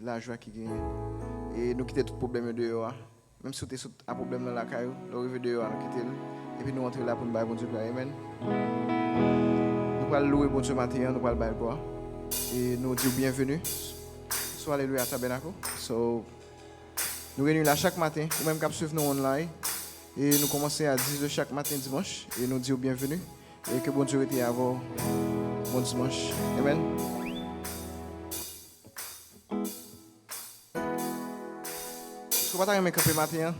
la joie qui gagne. Et nous quitter tout problème dehors. Même si tu as un problème dans la caillou, nous arrivons dehors, nous quitter. Et puis nous entrons là pour nous bailler bon Dieu. Amen. Nous allons louer bon Dieu matin, nous allons bailler gloire. Et nous disons bienvenue. Soit alléluia tabernacle. So, nous réunissons là chaque matin, ou même quand suivre nous online. Et nous commençons à 10h chaque matin dimanche. Et nous disons bienvenue. Et que bon Dieu était à vous. Bon dimanche. Amen. Est-ce que vous avez un camper matin?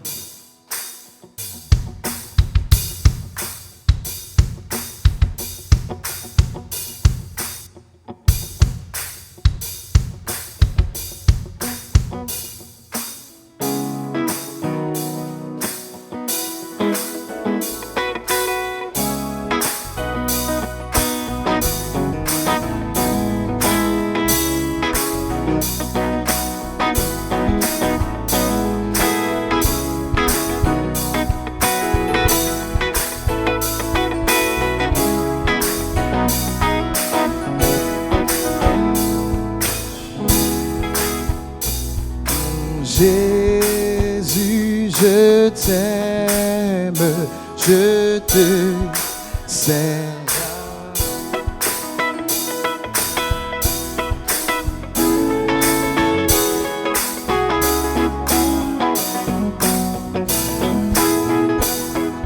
Jésus, je t'aime, je te sers.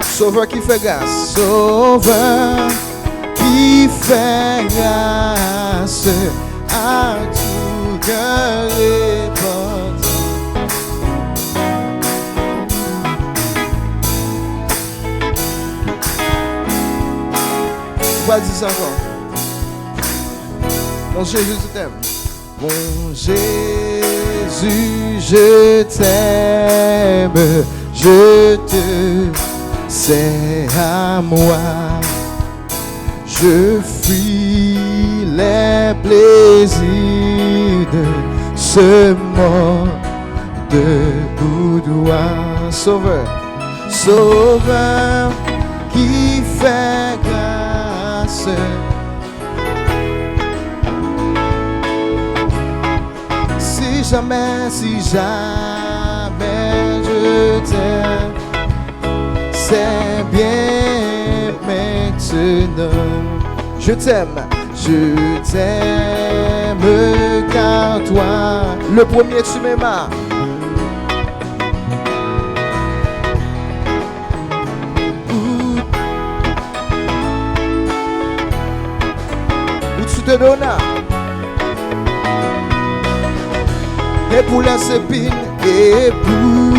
Sauveur qui fait grâce. Sauveur qui fait grâce à tout cœur répandu. On va dire ça encore. Mon Jésus, je t'aime. Mon Jésus, je t'aime, je te sers à moi. Je fuis les plaisirs de ce monde boudoir. Sauveur. Sauveur qui fait grâce. Si jamais je t'aime, c'est bien maintenant. Je t'aime. Je t'aime car toi, Le premier, tu m'aimas. Où tu te donnes. et pour les épines, et pour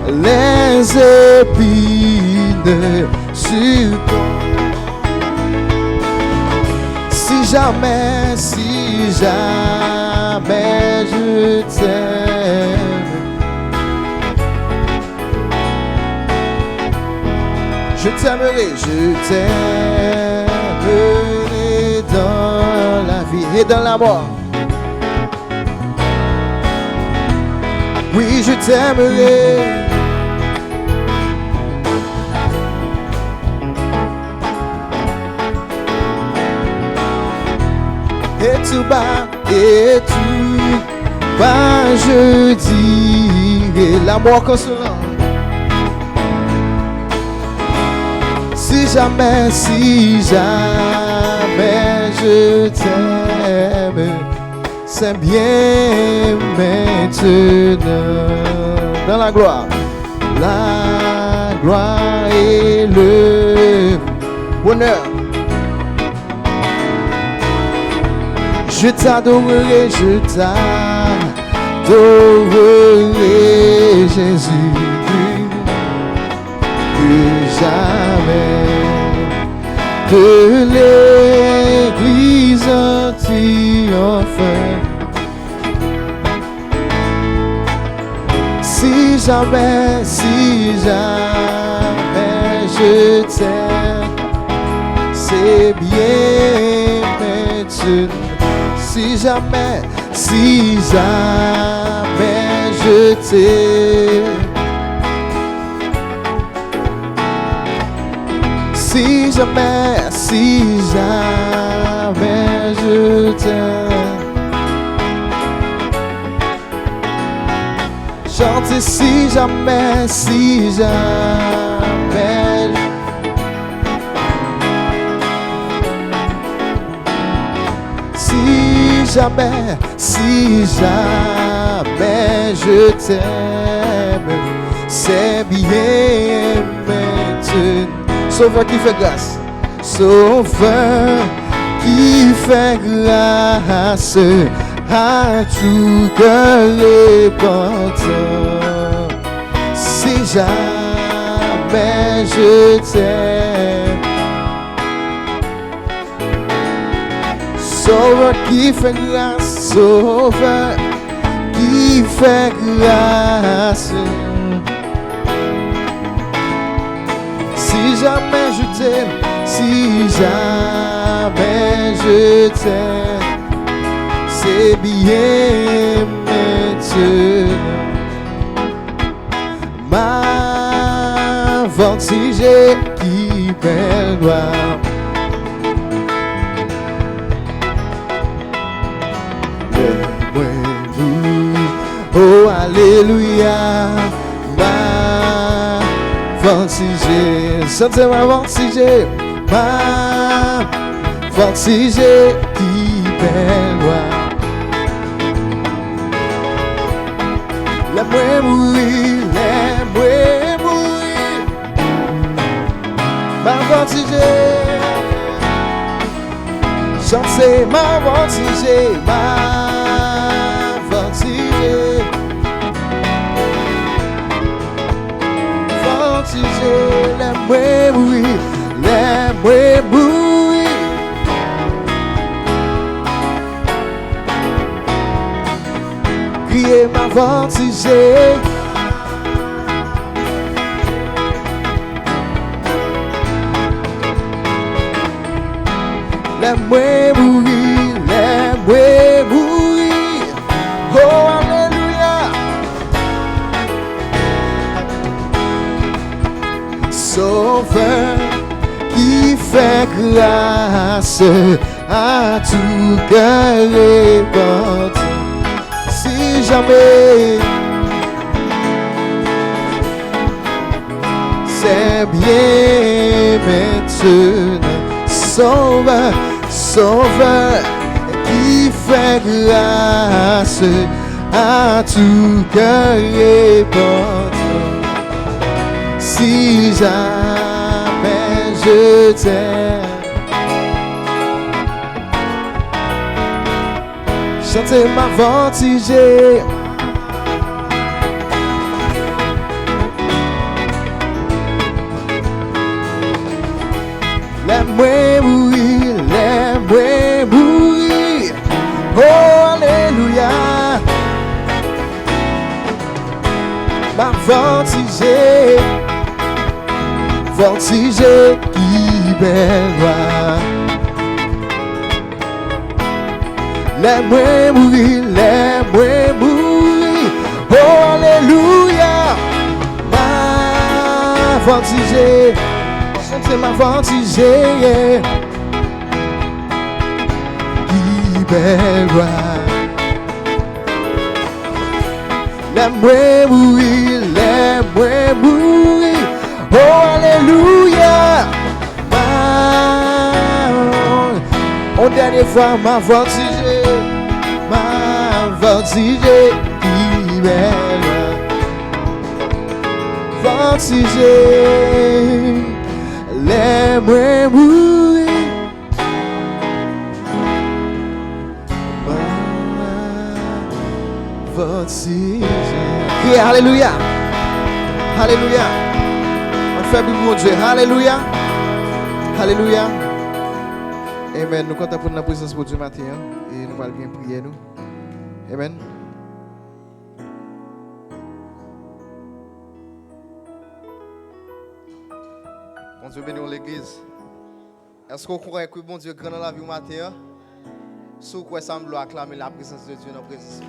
les épines sur ton. Si jamais je t'aime, je t'aimerai dans la vie et dans la mort. Oui, je t'aimerai. Et tout bas, je dirai l'amour consolant. Si jamais je t'aime, c'est bien maintenant. Dans la gloire et le bonheur. Je t'adorerai, Jésus, plus jamais de l'église triomphante. Si jamais je t'aime, c'est bien maintenant. Si jamais je t'aime, si jamais je t'aime, Chantez si jamais, si jamais. Si jamais, si jamais je t'aime, c'est bien maintenant. Sauveur qui fait grâce, Sauveur qui fait grâce à tout cœur repentant. Si jamais je t'aime, Sauveur qui fait grâce, Sauveur qui fait grâce. Si jamais je t'aime, si jamais je t'aime, c'est bien maintenant. Ma voltige qui belle gloire. Oh alléluia, ma voltige, sentez ma voltige, ma voltige qui belle gloire. Laisse-moi mourir, ma voltige, chantez ma voltige, ma voltige, voltige, laisse-moi mourir, laisse-moi mourir. Criez ma voltige. Laisse-moi mourir, laisse-moi mourir. Oh, alléluia. Sauveur qui fait grâce à tout cœur repenti. Si jamais c'est bien maintenant. Sauveur, Sauveur qui fait grâce à tout cœur repenti. Si jamais je t'aime, chantez ma voltige. Laisse-moi mourir, laisse-moi mourir. Oh, alléluia. Ma voltige, voltige qui belle gloire. Laisse-moi mourir, laisse-moi mourir. Oh, alléluia. Ma voltige, chantez ma voltige, qui belle gloire. Laisse-moi mourir, laisse-moi mourir. Oh, alléluia. Une dernière fois, ma voltige, qui belle voltige. Laisse-moi mourir. Voltige. Criez alléluia. Alléluia. On fait pour mon Dieu. Alléluia. Alléluia. Amen. Nous comptons pour notre présence pour Dieu matin. Et nous allons bien prier nous. Amen. Bon Dieu bénisse l'église. Est-ce qu'on croit que bon Dieu grand dans la vie matin? Si vous croyez ça, nous acclamer la présence de Dieu dans la présence.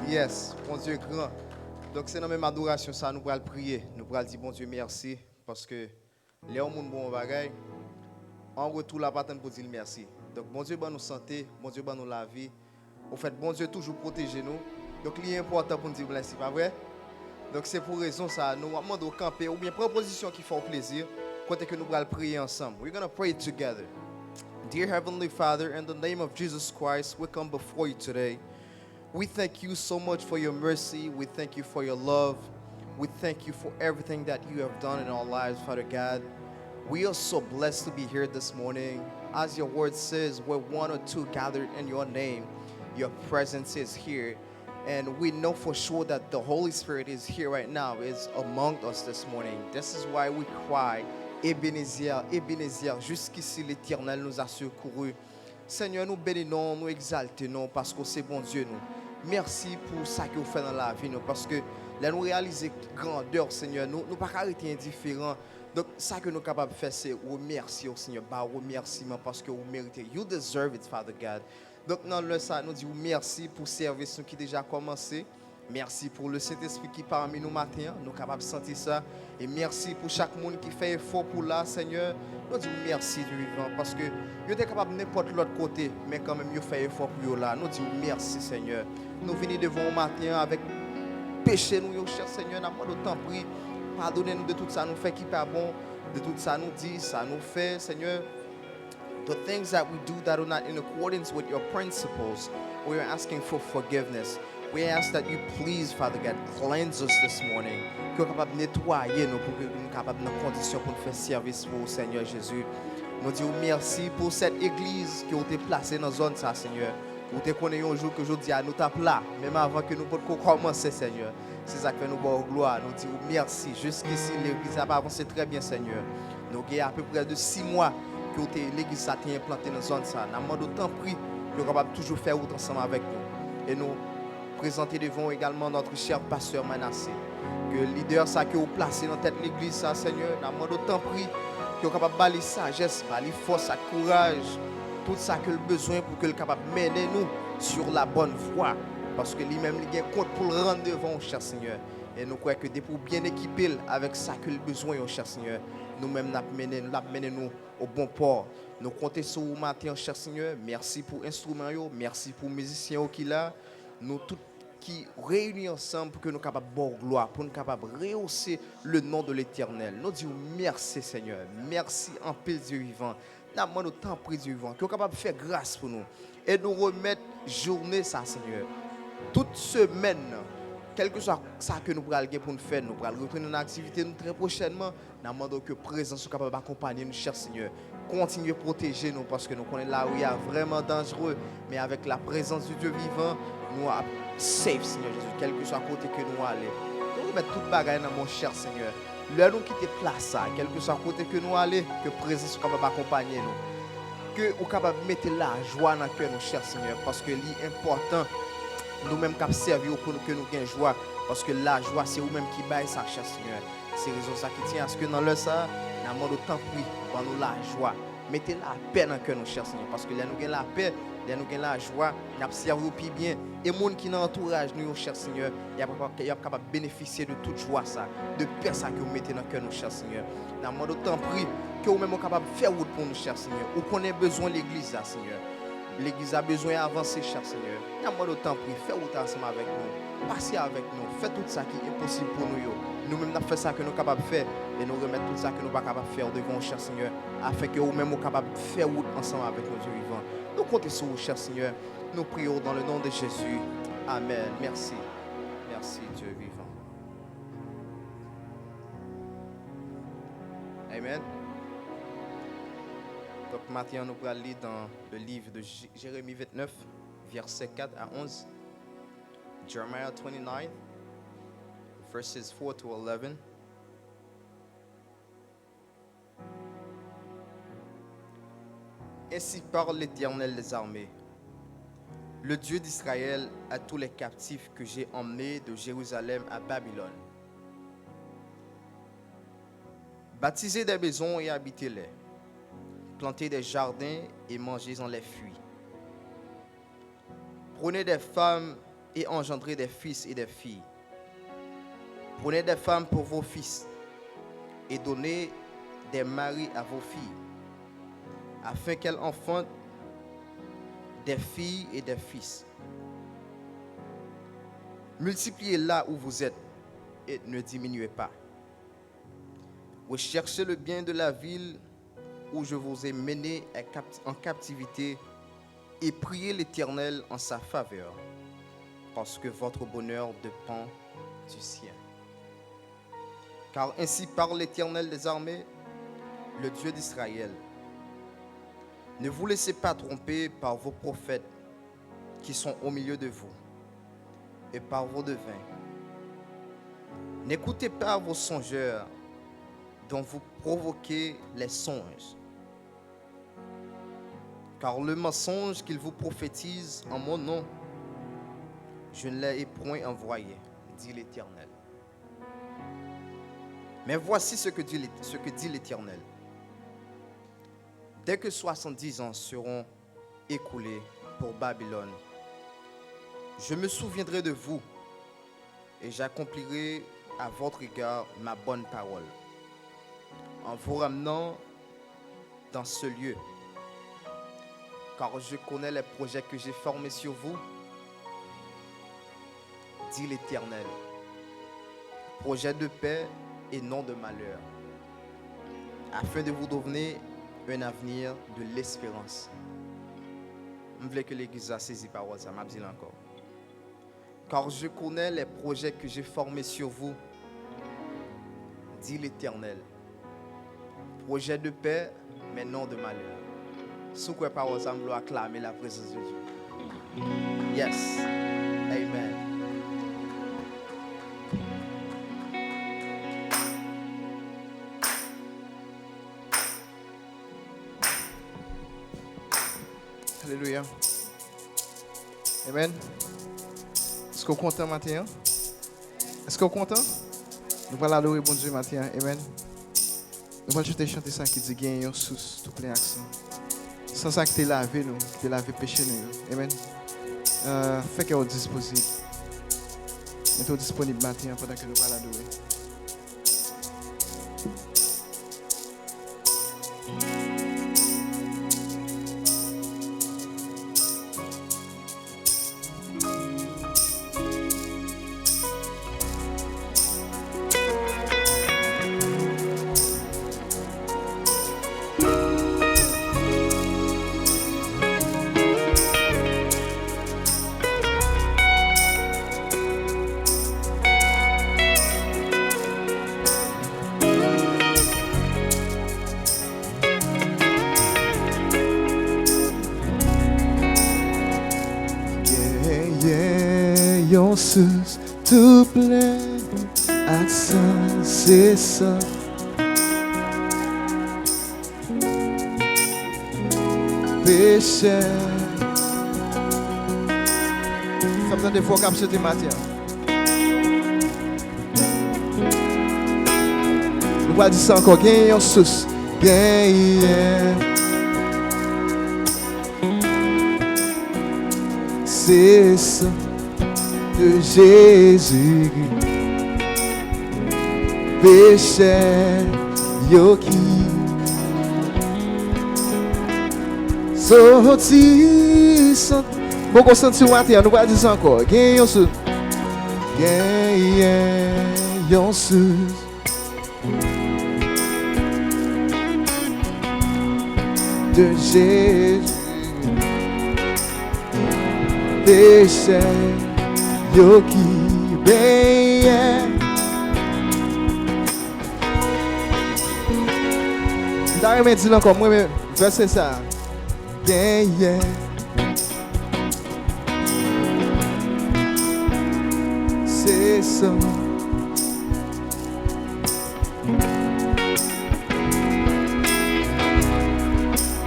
Yes, bon Dieu grand. Donc c'est dans même adoration ça, nous allons prier. Nous allons dire bon Dieu merci parce que les gens ont bon bagage. En retour la patente pour dire merci. Donc bon Dieu nous santé, bon Dieu nous la vie. Au fait bon Dieu toujours protéger nous Donc, il est important pour nous dire merci, pas vrai? Donc, c'est pour raison ça, nous demandons de camper ou bien prendre position qui fait plaisir, côté que nous allons prier ensemble. We're going to pray together. Dear Heavenly Father, in the name of Jesus Christ, we come before you today. We thank you so much for your mercy. We thank you for your love. We thank you for everything that you have done in our lives, Father God. We are so blessed to be here this morning. As your word says, where one or two gathered in your name, your presence is here. And we know for sure that the Holy Spirit is here right now, is among us this morning. This is why we cry, Ebenezer, Ebenezer, jusqu'ici l'Éternel nous a secourus. Seigneur, nous bénissons, nous exaltons parce que c'est bon Dieu, nous. Merci pour ça que vous faites dans la vie, nous, parce que là, nous réalisons grandeur, Seigneur. Nous ne pouvons pas arrêter indifférents. Donc, ça que nous sommes capables de faire, c'est remercier au Seigneur. Bah, remerciement parce que vous méritez. You deserve it, Father God. Donc, dans le ça, nous disons merci pour le service qui a déjà commencé. Merci pour le Saint-Esprit qui est parmi nous matin. Nous sommes capables de sentir ça. Et merci pour chaque monde qui fait effort pour là, Seigneur. Nous disons merci du vivant parce que vous êtes capable de n'importe l'autre côté, mais quand même, vous faites effort pour là. Nous disons merci, Seigneur. Nous venons devant le matin avec péché, nous, cher Seigneur. Nous t'en prie. Pardonnez-nous de tout ça nous fait qui pas bon, de tout ça nous dit, ça nous fait, Seigneur. The things that we do that are not in accordance with your principles, we are asking for forgiveness. We ask that you please, Father God, cleanse us this morning. Que nous soyons capables de nettoyer nous pour que nous soyons capables de conditions pour nous faire service pour le Seigneur Jésus. Nous disons merci pour cette église qui a été placée dans la zone, ça, Seigneur. Nous te connaissons un jour que je dis à nous taper là, même avant que nous puissions commencer, Seigneur. C'est ça qui fait nous bonne gloire. Nous disons merci. Jusqu'ici, l'église a avancé très bien, Seigneur. Nous avons à peu près de 6 mois que l'église a été implantée dans la zone. Nous demandons autant prix que nous capable toujours faire autre ensemble avec nous. Et nous présenter devant également notre cher pasteur Manassé. Que le leader ça que vous placez dans tête l'église, ça, Seigneur, nous demandons autant prix que nous capable de balayer sagesse, balayer force, courage, tout ça que le besoin pour que le capable de mener nous sur la bonne voie. Parce que lui-même, il a compte pour le rendre devant, cher Seigneur. Et nous croyons que dès pour bien équiper avec ça que le besoin, cher Seigneur, nous-mêmes, nous mené au bon port. Nous comptons sur vous matin, cher Seigneur. Merci pour l'instrument, merci pour les musiciens qui là. Nous tous qui réunis ensemble pour que nous soyons capables de bonne gloire, pour nous capables de rehausser le nom de l'Éternel. Nous disons merci, Seigneur. Merci en paix Dieu vivant. Nous demandons autant de Dieu vivant, que nous capables de faire grâce pour nous. Et nous remettre journée, ça, Seigneur. Toute semaine, quel que soit ça que nous allons pour nous faire, nous allons retourner dans l'activité nous très prochainement. Nous demandons que présence soit capable d'accompagner nous, cher Seigneur. Continuez à protéger nous parce que nous connaissons là où il y a vraiment dangereux. Mais avec la présence du Dieu vivant, nous sommes safe, Seigneur Jésus, quel que soit côté que nous allons. Nous remettons toute bagaille dans mon cher Seigneur. Là, nous quitter place, quel que soit côté que nous allons, que présence soit capable d'accompagner nous. Que nous sommes capables de mettre la joie dans le cœur, cher Seigneur, parce que c'est important. Nous-mêmes qui servons pour que nous ayons joie. Parce que la joie, c'est vous-même qui baille ça, cher Seigneur. C'est raison ça qui tient à ce que dans le ça, nous demandons autant prix pour nous la joie. Mettez la paix dans le cœur, cher Seigneur. Parce que là, nous avons la paix, là, nous avons la joie, nous servons plus bien. Et les gens qui nous entourent, nous, cher Seigneur, ils sont capables de bénéficier de toute joie, ça, de paix ça que vous mettez dans le cœur, cher Seigneur. Nous demandons autant prix que vous-même êtes capables de faire route pour nous, cher Seigneur. Ou qu'on ait besoin de l'église, Seigneur. L'église a besoin d'avancer, cher Seigneur. Nous demandons autant prix, faites route ensemble avec nous. Passez avec nous, faites tout ça qui est possible pour nous. Nous-mêmes, nous faisons ça que nous sommes capables de faire et nous remettons tout ça que nous ne sommes pas capables de faire devant, cher Seigneur, afin que vous-même soyez capables de faire route ensemble avec nos Dieu vivants. Nous comptons sur vous, cher Seigneur. Nous prions dans le nom de Jésus. Amen. Merci. Merci, Dieu vivant. Amen. Donc maintenant, nous allons lire dans le livre de Jérémie 29, versets 4 à 11. Jeremiah 29, verses 4 to 11. Ainsi parle l'Éternel des armées, le Dieu d'Israël, à tous les captifs que j'ai emmenés de Jérusalem à Babylone. Bâtissez des maisons et habitez-les. Plantez des jardins et mangez-en les fruits. Prenez des femmes et engendrez des fils et des filles. Prenez des femmes pour vos fils et donnez des maris à vos filles, afin qu'elles enfantent des filles et des fils. Multipliez là où vous êtes et ne diminuez pas. Recherchez le bien de la ville où je vous ai mené en captivité et priez l'Éternel en sa faveur, parce que votre bonheur dépend du sien. Car ainsi parle l'Éternel des armées, le Dieu d'Israël. Ne vous laissez pas tromper par vos prophètes qui sont au milieu de vous et par vos devins. N'écoutez pas vos songeurs dont vous provoquez les songes. Car le mensonge qu'ils vous prophétisent en mon nom, je ne l'ai point envoyé, dit l'Éternel. Mais voici ce que dit l'Éternel. Dès que 70 ans seront écoulés pour Babylone, je me souviendrai de vous et j'accomplirai à votre égard ma bonne parole en vous ramenant dans ce lieu. Car je connais les projets que j'ai formés sur vous, dit l'Éternel. Projets de paix et non de malheur, afin de vous donner un avenir de l'espérance. Je voulais que l'Église a saisi parole, ça m'a dit encore. Car je connais les projets que j'ai formés sur vous, dit l'Éternel. Projet de paix, mais non de malheur. Sous quoi parole, ça me doit acclamer la présence de Dieu. Yes. Amen. Alléluia. Amen. Est-ce qu'on est content matin? Est-ce qu'on est content? Nous allons adorer bon Dieu matin. Amen. Nous allons chanter ça qui dit gagne un sous tout plein accent. Sans ça qui te lavé nous, qui te lavé péché nous. Amen. Fait que vous disponible. Mettez-vous disponible matin pendant que nous allons adorer. Yon sous tout plein accent, c'est ça. Péché. Ça me donne des fois comme ce matin. Nous allons dire ça encore, gagne yon sous, gagne. C'est ça. De Jésus, péché, yo qui sorti, bon qu'on senti au matin, nous allons dire ça encore, gagne sous, de Jésus, péché. Yo qui veille. D'ailleurs, je dis encore, moi, verset ça. Gagne. C'est ça.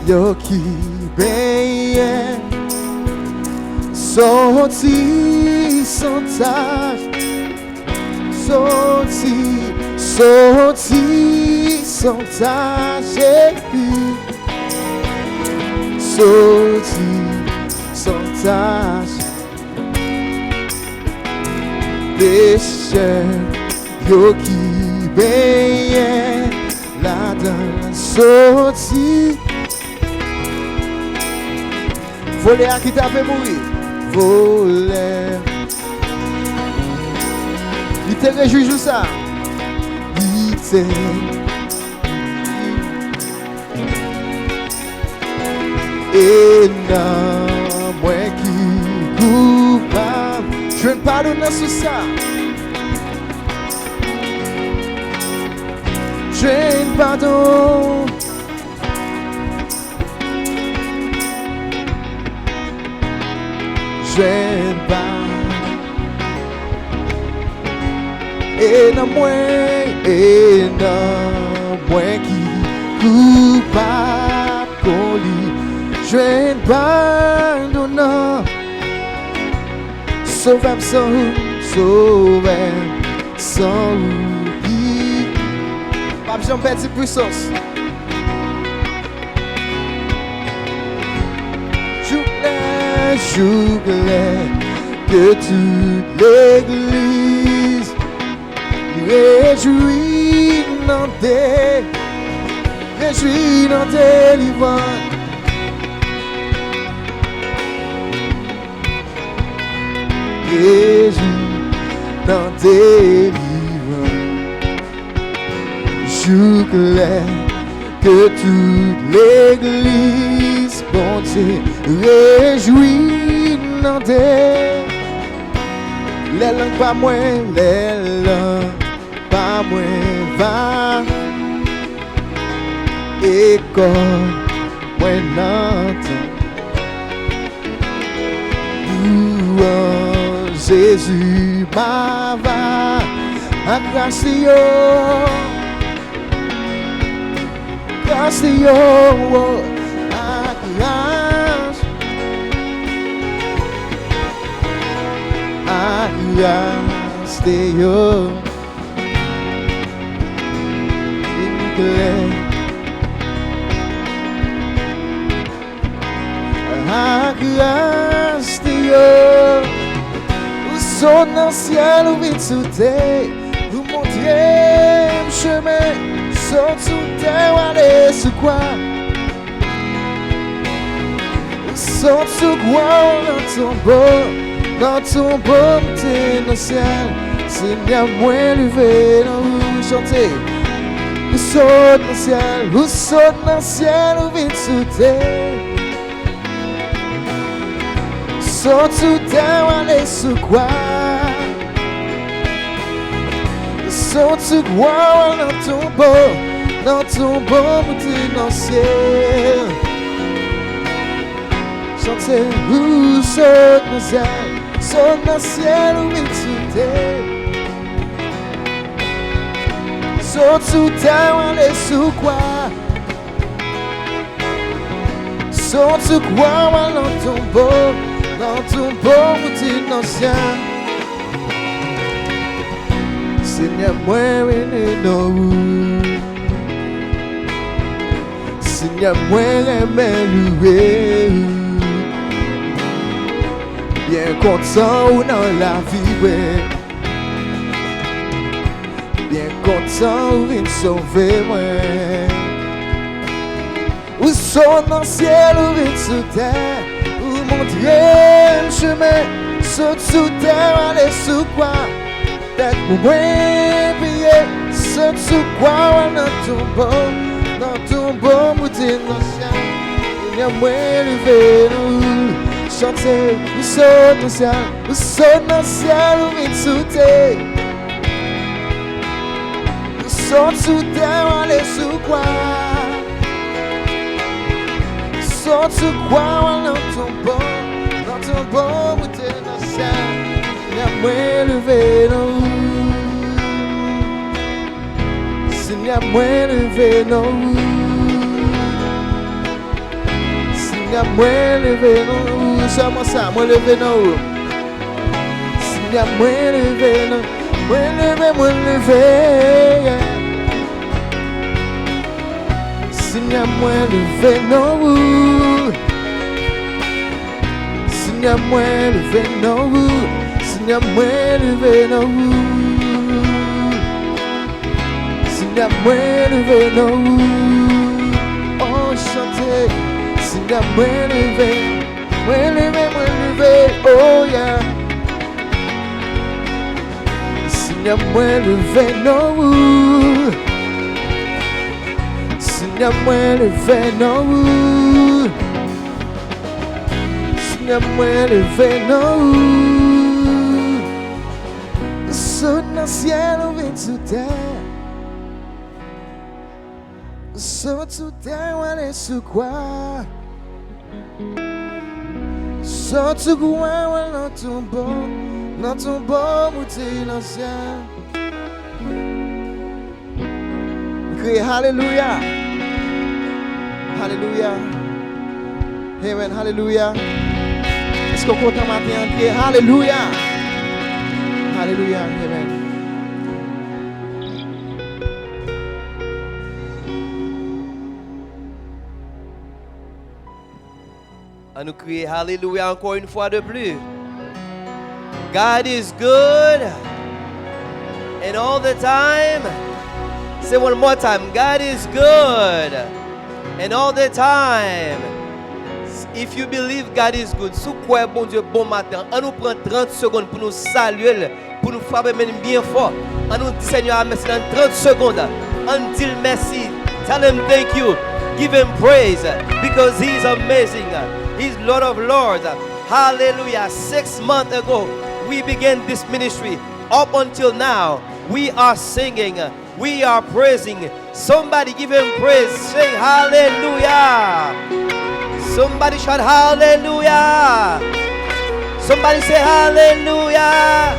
Yo qui veille. Sorti sans tâche, sorti sans tâche, et puis sorti sans tâche, péché, yo qui veille, la danse sorti, voler à qui t'a fait mourir. Voler te réjouis de ça. Vite. Et non, moi qui coupable, je ne pardonne sur ça. Je ne pardonne. Je ne pardonne. Et non, moi qui coupable qu'on lit. Je ne pardonne. Sauvez-moi sans oubli. Pas besoin de perdre puissance. Je voulais que toute l'église réjouit dans tes livres. Réjouis dans tes livres. Je voulais que toute l'église bonté réjouit dans tes. Les langues pas moins, les langues pas moins va. Et comme moi n'entends. Jésus ma va à grâce grâce à grâce Son dans le ciel ou vite sous terre, vous montrez le chemin, son sous terre, allez sous quoi? Son sous quoi dans ton bon, t'es dans le ciel, Seigneur, moi levé dans vous chanter. Vous sautez dans le ciel ou vite sous terre. Son sous terre, allez sous quoi? Son sous quoi dans ton beau boutique dans le ciel. Chantez, vous sautez dans le ciel ou vite sous terre. Son sous terre, allez sous quoi? Son sous quoi dans ton beau boutique dans le ciel. Seigneur, moi, nous. Seigneur, moi, louer. Bien content ou dans la vie, ouais. Bien content ou vient sauver, moi. Ou sont dans le ciel ou vient sous terre. Ou montrer le chemin. Saute sous terre, allez sous quoi? Peut-être pour moi payer, saute sous quoi dans ton bon boutique dans le ciel. Il y a moi levé nous, chanter, nous saute dans le ciel, ou vite sous terre. Nous saute sous terre, allez sous quoi? Saute sous quoi dans ton bon boutique dans le ciel. Seigneur, moi levé nous. Seigneur, moi levé nous. Seigneur, moi levé nous. Seulement ça, moi levé nous. Seigneur, moi levé nous. Moi levé. Seigneur, moi levé nous. Seigneur, moi levé nous. Seigneur, moi levé nous. Seigneur, moi levé nous. Oh, chantez. Seigneur, moi levé, oh yeah. Seigneur, moi levé nous. Seigneur, moi levé nous. Seigneur, moi levé nous. Sous le ciel, on vient sous terre. Sous terre, on est sous quoi? Sous quoi, on est dans ton bon moutil l'ancien. Criez Alléluia. Alléluia. Amen. Alléluia. Est-ce qu'on compte un matin? Criez Alléluia. Alléluia. Amen. À nous crier Alléluia encore une fois de plus. God is good. And all the time. Say one more time. God is good. And all the time. If you believe God is good, sous quoi bon Dieu bon matin, on nous prend 30 secondes pour nous saluer, pour nous frapper bien fort. On nous dit Seigneur merci dans 30 secondes. On dit merci. Tell him thank you. Give him praise because he's amazing. He's Lord of Lords. Hallelujah. 6 months ago, we began this ministry. Up until now, we are singing. We are praising. Somebody give him praise. Say hallelujah. Somebody shout hallelujah. Somebody say hallelujah.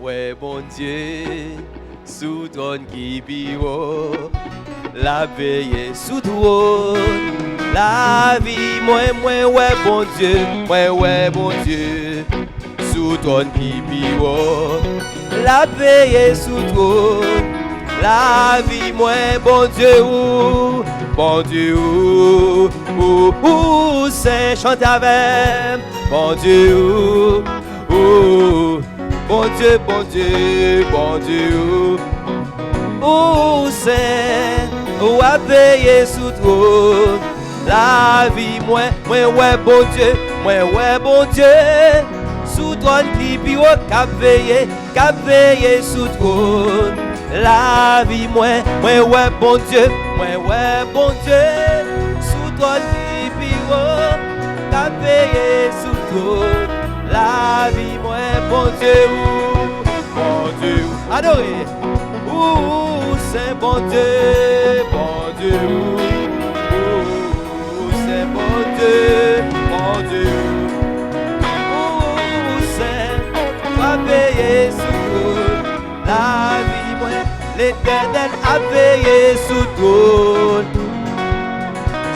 Ouais, bon Dieu, sous ton qui piro, la veille sous trône, la vie, ouais, bon Dieu, ouais, bon Dieu, sous ton qui piro, la veille sous trône, la vie, moi, bon Dieu, c'est chanter avec, bon Dieu, bon Dieu, c'est à veiller sous trône, la vie, moi, ouais, bon Dieu, sous trône qui pire, qu'à veiller sous trône, la vie, moi, ouais, bon Dieu, sous trône qui pire, qu'à veiller sous trône, la vie, moi, bon Dieu, adoré, c'est bon Dieu, c'est bon Dieu, c'est pas veillé sous trône, la vie, moi, l'Éternel a veillé sous trône,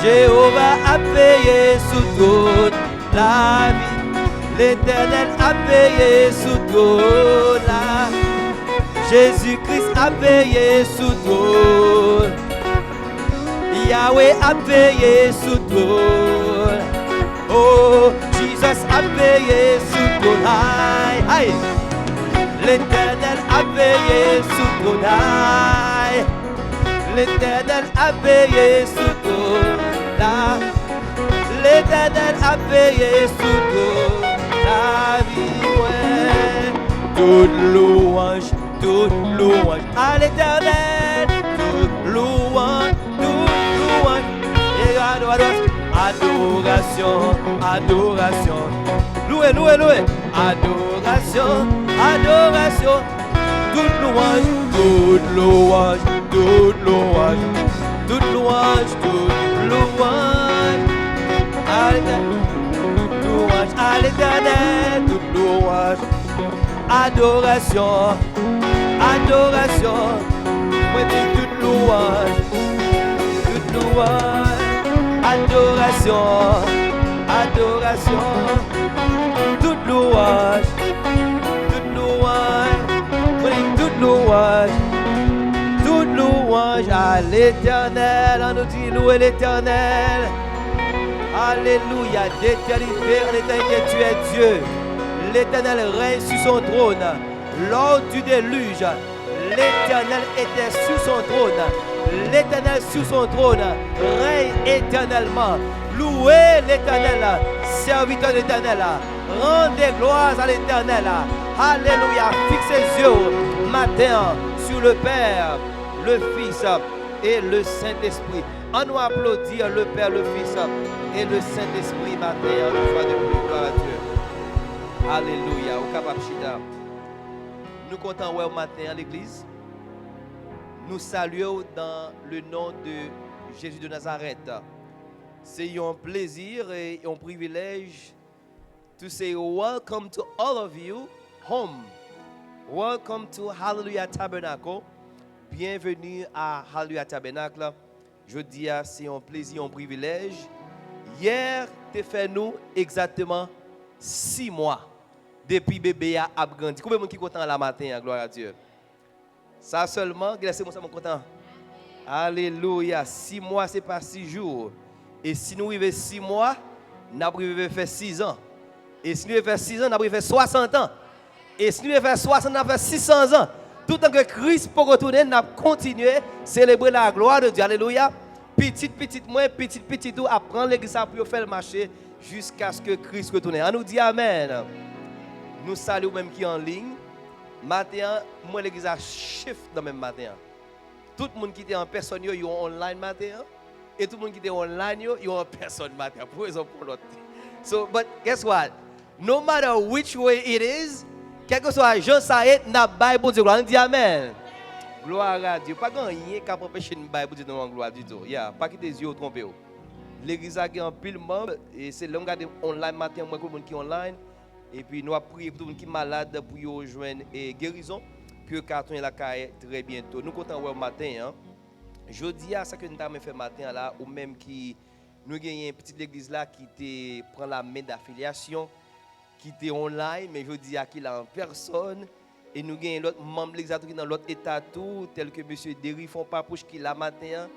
Jéhovah a veillé sous trône, la vie, l'Éternel a veillé sous trône, Jésus-Christ a veillé sous trône, Yahweh a veillé sous trône, oh, Jesus a veillé sous trône, aïe, l'Éternel a veillé sous trône, aïe, l'Éternel a veillé sous trône, l'Éternel a veillé sous trône, la vie, ouais, toute louange à l'Éternel, toute louange, et adoration, louez, adoration, toute louange, à l'Éternel, toute louange, adoration, moi dis toute louange, adoration, toute louange, moi dis toute louange à l'Éternel, on nous dit louer l'Éternel, alléluia, d'éternité en éternité tu es Dieu, l'Éternel règne sur son trône. Lors du déluge, l'Éternel était sur son trône. L'Éternel sur son trône règne éternellement. Louez l'Éternel, serviteurs de l'Éternel. Rendez gloire à l'Éternel. Alléluia. Fixez les yeux matin sur le Père, le Fils et le Saint-Esprit. On nous applaudir le Père, le Fils et le Saint-Esprit matin. Une fois de plus, gloire à Dieu. Alléluia. Au capable Chita. Nous comptons au matin à l'église. Nous saluons dans le nom de Jésus de Nazareth. C'est un plaisir et un privilège to say welcome to all of you home. Welcome to Hallelujah Tabernacle. Bienvenue à Hallelujah Tabernacle. Je dis c'est un plaisir, un privilège. Hier, tu fait nous exactement 6 mois depuis bébé a grandi. Combien de monde qui est content la matin, gloire à Dieu. Ça seulement, laissez-moi ça mon content. Alléluia. 6 mois, c'est pas 6 jours. Et si nous arrivons 6 mois, nous avons fait 6 ans. Et si nous avons fait 6 ans, nous avons fait 60 ans. Et si nous avons fait 60 ans, nous avons fait 600 ans. Tout le temps que Christ pour retourner, nous avons continué à célébrer la gloire de Dieu. Alléluia. Petit, moi, petit, tout, apprendre l'église pour faire le marché jusqu'à ce que Christ retourne. On nous dit Amen. Nous saluons même qui est en ligne. Matin, moi, l'église a shift dans le même matin. Tout le monde qui était en personne, ils sont online matin. Et tout le monde qui était online, ils sont en personne matin. Pour exemple, pour l'autre. So, but guess what? No matter which way it is, quel que soit Jean Saïd, n'a pas bon Dieu. On dit Amen. Gloire à Dieu. Pas rien qui empêche de Bible Dieu dans gloire du tout. Yeah, pas quitter les yeux tromper. L'église a un pile membre et c'est l'homme qui est online matin, moi, tout le monde qui est online. Et puis nous avons prié pour tout le monde qui est malade pour y rejoindre et guérison. Puis le carton est là très bientôt. Nous comptons au matin. Hein. Jeudi, à ce que nous avons fait matin là, ou même qui nous avons une petite église là qui prend la main d'affiliation, qui était online, mais jeudi à qui là en personne. Et nous avons l'autre membre de l'église qui dans l'autre état tout, tel que M. Derry font pas pour qui là matin.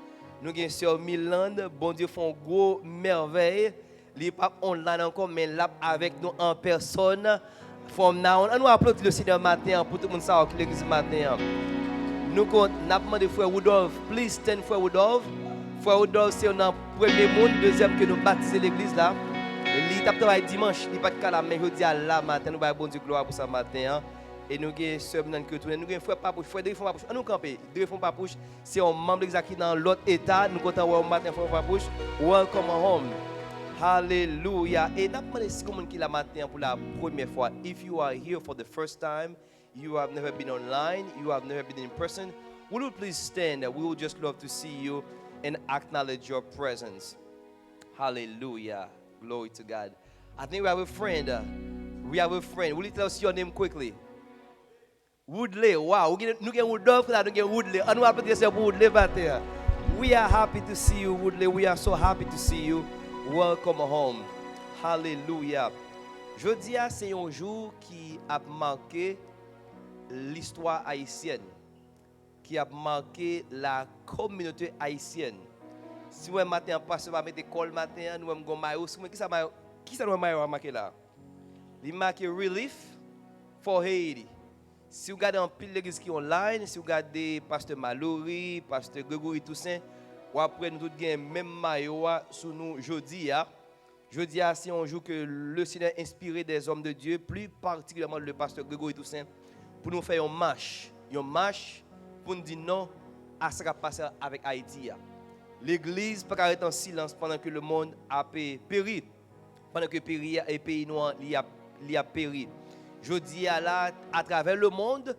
Nous avons Sœur Milan, bon Dieu font gros merveille. Il n'est pas online encore, mais là avec nous en personne. From now on, nous applaudissons le Seigneur matin pour tout le monde savoir que l'église matin. Nous avons demandé Frère Woodolph, please stand Frère Woodolph. Frère Woodolph, c'est un premier monde, deuxième que nous baptisons l'église là. Il tape travail dimanche, il n'est pas de cas là, mais je dis à la matin, nous avons bon Dieu gloire pour ce matin. Et nous avons Sœur Milan qui retourne, nous avons Frère Papouche, Frère Derry font Papouche. Nous camper, Derry font Papouche, c'est un membre de l'église qui est dans l'autre état. Nous comptons au matin Frère Papouche. Welcome home. Hallelujah. Et nous avons demandé si vous êtes là matin pour la première fois. If you are here for the first time, you have never been online, you have never been in person, will you please stand? We would just love to see you and acknowledge your presence. Hallelujah. Glory to God. I think we have a friend. Will you tell us your name quickly? Woodley. Wow. Nous avons Woodolph, nous avons Woodley. On nous appelle pour Woodley matin. We are happy to see you, Woodley. We are so happy to see you. Welcome home. Hallelujah. Jeudi, c'est un jour qui a marqué l'histoire haïtienne, qui a marqué la communauté haïtienne. Si vous matin passe va mettre école matin, nous avons maillot, qui ça nous maillot marqué là? Il marque relief for Haiti. Si vous regardez en pile l'église qui est online, si vous regardez pasteur Mallory, pasteur Grégory Toussaint, ou après nous tous gagnons même maillot sur nous jeudi. Jeudi c'est un jour que le Seigneur a inspiré des hommes de Dieu, plus particulièrement le pasteur Grégory Toussaint, pour nous faire une marche pour nous dire non à ce qui a passé avec Haïti. L'église peut arrêter en silence pendant que le monde a péri, pendant que le pays noir a péri. Jeudi là, à travers le monde,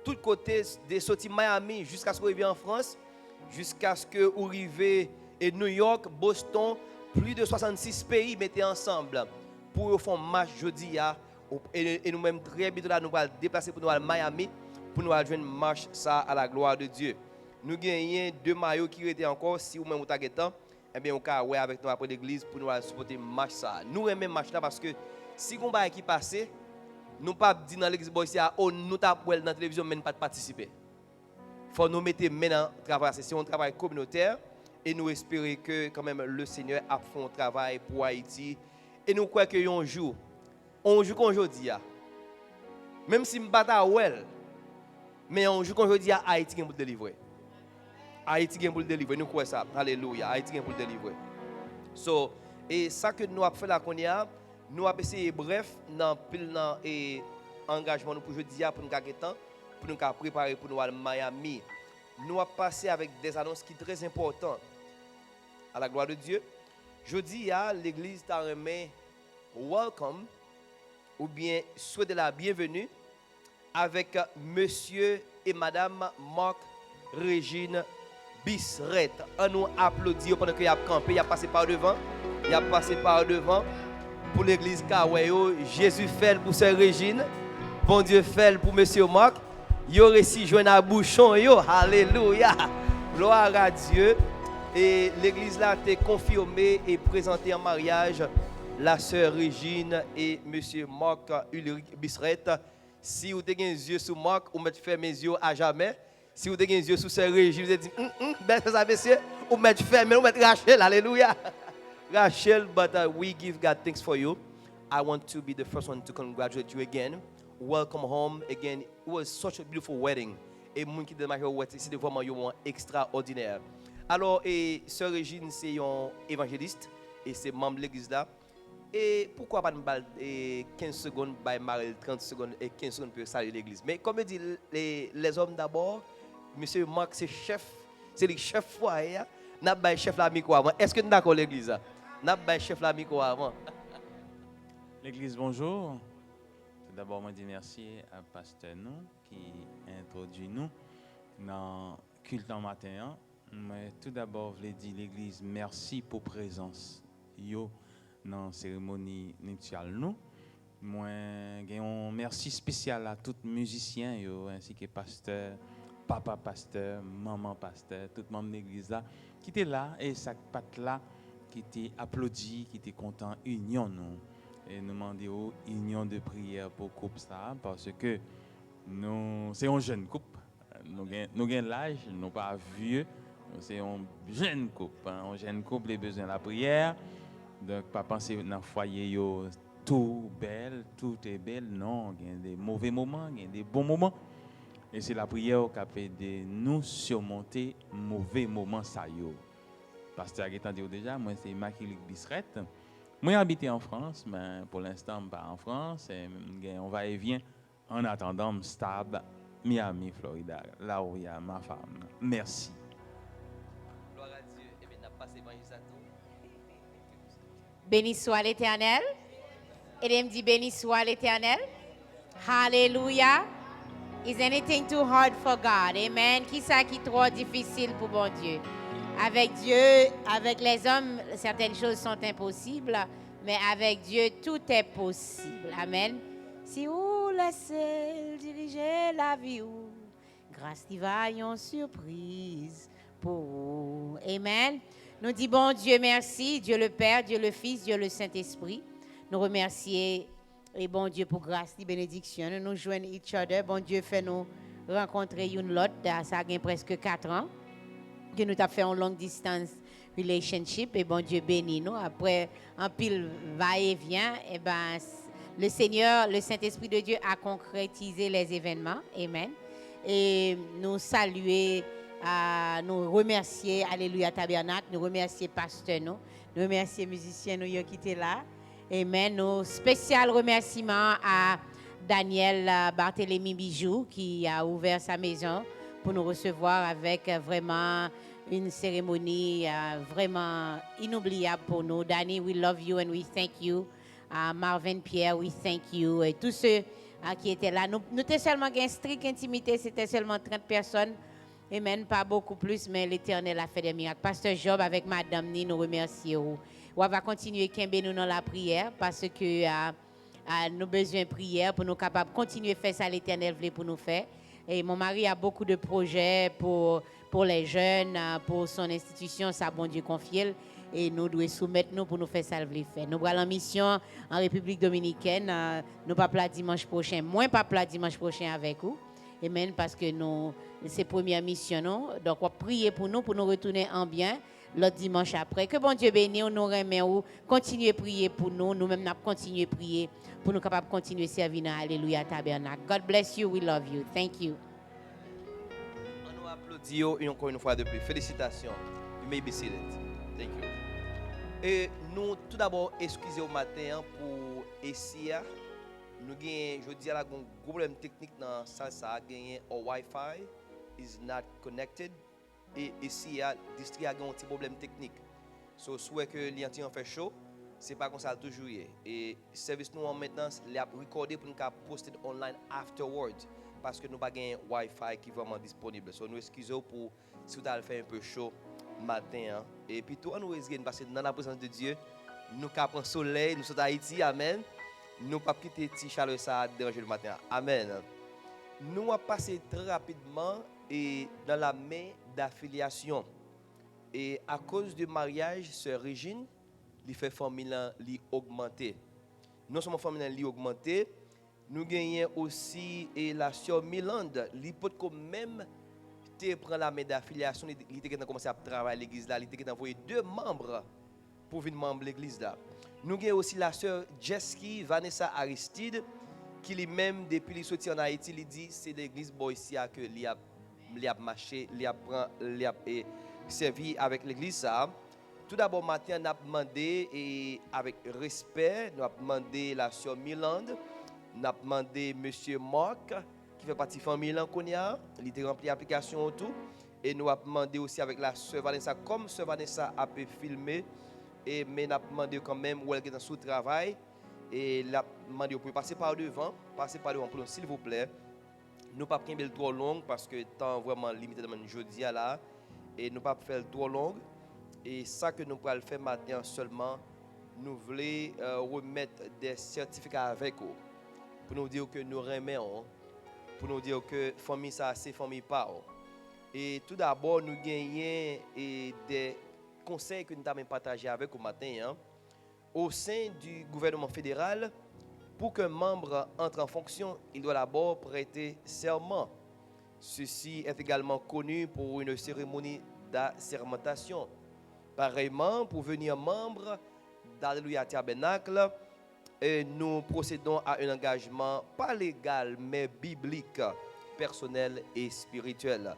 tout côté des sorties Miami jusqu'à ce qu'on arrive en France, jusqu'à ce que vous arrivez à New York, Boston, plus de 66 pays mettaient ensemble pour faire une marche jeudi. Et nous-mêmes, très bientôt, nous allons déplacer pour nous aller à Miami pour nous aller joindre une marche ça à la gloire de Dieu. Nous gagnons 2 maillots qui étaient encore, si vous-même vous avez temps, eh bien, on peut avec nous après l'église pour nous aller supporter une marche ça. Nous aimons marche là parce que si on va qui passer, nous ne pouvons pas dire dans l'église, nous tapons dans la télévision, mais nous ne pas participer. Il faut nous mettre maintenant au travail. C'est un travail communautaire et nous espérons que quand même le Seigneur a fait un travail pour Haïti. Et nous croyons qu'un jour, qu'aujourd'hui, même si nous battons well, mais un jour qu'aujourd'hui, Haïti est pour délivrer. Haïti est pour délivrer. Nous croyons ça. Alléluia. Haïti est pour délivrer. So, et ça que nous avons fait là, Nous avons essayé bref dans pile dans et engagement pour jeudi pour nous gagner temps pour nous préparer pour nous aller à Miami. Nous avons passé avec des annonces qui sont très importantes. À la gloire de Dieu. Jeudi l'église t'a remis welcome ou bien souhaiter la bienvenue avec monsieur et madame Marc Régine Bisret. On nous applaudit pendant qu'il a campé, il a passé par devant. Il a passé par devant pour l'église Kawayo. Jésus fait pour sœur Régine. Bon Dieu fait pour monsieur Marc. Yo réussi joindre à bouchon yo. Alléluia. Gloire à Dieu. Et l'église là a été confirmée et présentée en mariage la sœur Régine et monsieur Marc Ulrich Bisret. Si vous avez les yeux sur Marc, vous mettez fermé les yeux à jamais. Si vous avez les yeux sur sœur Régine, vous avez dit ben ça monsieur, vous mettez fermé, vous mettez Rachel. Alléluia. Rachel, but we give God thanks for you. I want to be the first one to congratulate you again. Welcome home again. It was such a beautiful wedding. Et mon qui démarre wedding, c'est vraiment un moment extraordinaire. Alors, et sœur Régine, c'est une évangéliste et c'est membre de l'église là. Et pourquoi pas nous 15 secondes, by Marie, 30 secondes et 15 secondes pour saluer l'église. Mais comme dit les hommes d'abord, monsieur Marc, c'est chef, c'est le chef foyer. N'a pas chef la micro avant. Est-ce que nous d'accord l'église? N'a pas chef la micro avant. L'église, bonjour. Tout d'abord, je dis merci à pasteur nous qui introduit nous dans le culte en matin. Mais tout d'abord, je dis l'église, merci pour la présence. Yo dans la cérémonie nuptiale nous. Moi, un merci spécial à tous les musiciens yo, ainsi que pasteur, papa pasteur, maman pasteur, tout le monde de l'église là qui était là et ça pat là qui était applaudi, qui était content union nous. Et nous demandons union de prière pour le couple ça parce que nous c'est un jeune couple. Nous avons l'âge, nous pas vieux. C'est un jeune couple. Un jeune couple a besoin de la prière. Donc, pas penser dans le foyer, tout belle, tout est belle. Non, il y a des mauvais moments, il y a des bons moments. Et c'est la prière qui fait de nous surmonter mauvais moments. Pasteur a dit déjà, moi c'est Marc-Luc Bisret. Moi j'habite en France, mais pour l'instant je ne suis pas en France. Et on va et vient en attendant stable Miami, Florida, là où il y a ma femme. Merci. Gloire à Dieu. Et bien, n'a pas évangéliste à tout. Béni soit l'Éternel. Et il me dit béni soit l'Éternel. Hallelujah. Is anything too hard for God? Amen. Qui ça qui est trop difficile pour bon Dieu? Avec Dieu, avec les hommes, certaines choses sont impossibles, mais avec Dieu, tout est possible. Amen. Si vous laissez diriger la vie, grâce qui va une surprise pour vous. Amen. Nous disons bon Dieu merci, Dieu le Père, Dieu le Fils, Dieu le Saint-Esprit. Nous remercions et bon Dieu pour grâce et bénédiction. Nous nous joignons each other. Bon Dieu fait nous rencontrer une l'autre. Ça a presque 4 ans que nous avons fait en long distance relationship. Et bon Dieu bénit nous. Après un pile va-et-vient, et ben le Seigneur, le Saint-Esprit de Dieu a concrétisé les événements. Amen. Et nous saluer, nous remercier, Alléluia Tabernacle, nous remercier pasteur nous remercier musiciens nous qui étaient là. Amen. Nos spécial remerciements à Daniel Barthélemy Bijou qui a ouvert sa maison pour nous recevoir avec vraiment une cérémonie vraiment inoubliable pour nous. Danny, we love you and we thank you. Marvin Pierre, we thank you. Et tous ceux qui étaient là. Nous étions seulement une stricte intimité, c'était seulement 30 personnes. Amen, pas beaucoup plus, mais l'Éternel a fait des miracles. Pasteur Job avec Madame Ni, nous remercions. On va continuer à nous dans la prière parce que nous avons besoin de prière pour nous capables de continuer à faire ça l'Éternel voulait pour nous faire. Et mon mari a beaucoup de projets pour les jeunes, pour son institution, ça bon Dieu confie. Et nous devons soumettre nous pour nous faire ça le faire. Nous allons en mission en République Dominicaine. Nous pas plat dimanche prochain, moins pas plat dimanche prochain avec vous. Amen, parce que nous c'est première mission non. Donc on va prier pour nous retourner en bien. L'autre dimanche après. Que bon Dieu bénisse, nous remercions, continuez à prier pour nous. Nous-mêmes, nous continuons à prier pour nous capables de continuer à servir dans Alléluia Tabernacle. God bless you, we love you. Thank you. On nous applaudit encore une fois de plus. Félicitations. You may be seated. Thank you. Et nous, tout d'abord, excusez au matin hein, pour Essia. Nous avons, je dis, un gros problème technique dans ça, gagné au Wi-Fi is not connected. Et Essia, district a un petit problème technique. So, soit que l'antenne fait chaud, c'est pas comme ça toujours. Et service nous en maintenant, les a recordé pour nous poster online afterwards parce que nous pas un Wi-Fi qui est vraiment disponible. So, nous excusons pour si vous avez fait un peu chaud matin. Hein. Et puis tout nous excusons parce que dans la présence de Dieu, nous capons soleil, nous sommes à Haïti, amen. Nous pas quitter petit chaleur ça déranger le matin. Amen. Nous avons passé très rapidement et dans la main d'affiliation. Et à cause du mariage, sœur Régine, il fait famille li augmenter. Non seulement famille li augmenter, nous gagnons aussi et la sœur Milande, li peut quand même te prend la main d'affiliation, il était commencé à travailler à l'église là, il était envoyé 2 membres pour venir membre de l'église là. Nous avons aussi la sœur Jesky Vanessa Aristide qui lui-même depuis qu'il sorti en Haïti, il dit c'est l'église Boïsia que il a marché, il a servi avec l'église ça. Tout d'abord matin on a demandé et avec respect, nous avons demandé la sœur Milande, nous avons demandé monsieur Marc qui fait partie de la famille Lanconia, il a rempli l'application et tout. Et nous avons demandé aussi avec la sœur Vanessa, comme sœur Vanessa a pu filmer, et mais nous avons demandé quand même où elle est dans sous travail. Et nous avons demandé pour passer par devant pour nous, s'il vous plaît. Nous ne pouvons pas faire trop long parce que le temps est vraiment limité dans le jeudi là. Et nous ne pouvons pas faire trop long. Et ça que nous pouvons faire maintenant seulement, nous voulons remettre des certificats avec vous. Pour nous dire que nous remettons. Pour nous dire que famille ça c'est famille pas. Et tout d'abord nous gagnons des conseils que nous avons partagés avec vous matin hein, au sein du gouvernement fédéral. Pour qu'un membre entre en fonction, il doit d'abord prêter serment. Ceci est également connu pour une cérémonie d'assermentation. Pareillement, pour venir membre d'Alléluia Tabernacle, et nous procédons à un engagement pas légal mais biblique, personnel et spirituel.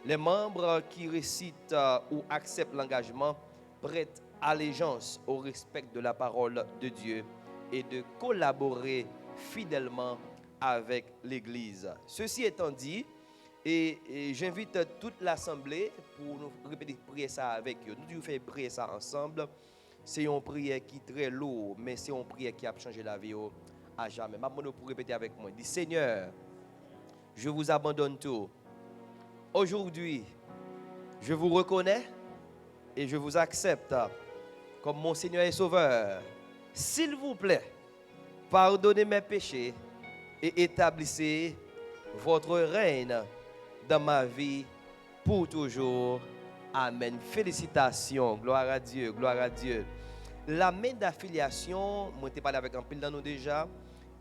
Les membres qui récitent ou acceptent l'engagement prêtent allégeance au respect de la parole de Dieu et de collaborer fidèlement avec l'Église. Ceci étant dit, et j'invite toute l'Assemblée pour nous répéter prier ça avec eux. Nous devons faire prier ça ensemble. C'est une prière qui est très lourde, mais c'est une prière qui a changé la vie à jamais. Maintenant, pour répéter avec moi, dis Seigneur, je vous abandonne tout. Aujourd'hui, je vous reconnais et je vous accepte comme mon Seigneur et Sauveur. S'il vous plaît, pardonnez mes péchés et établissez votre règne dans ma vie pour toujours. Amen. Félicitations. Gloire à Dieu. Gloire à Dieu. La main d'affiliation, moi je parlé avec un pile dans nous déjà.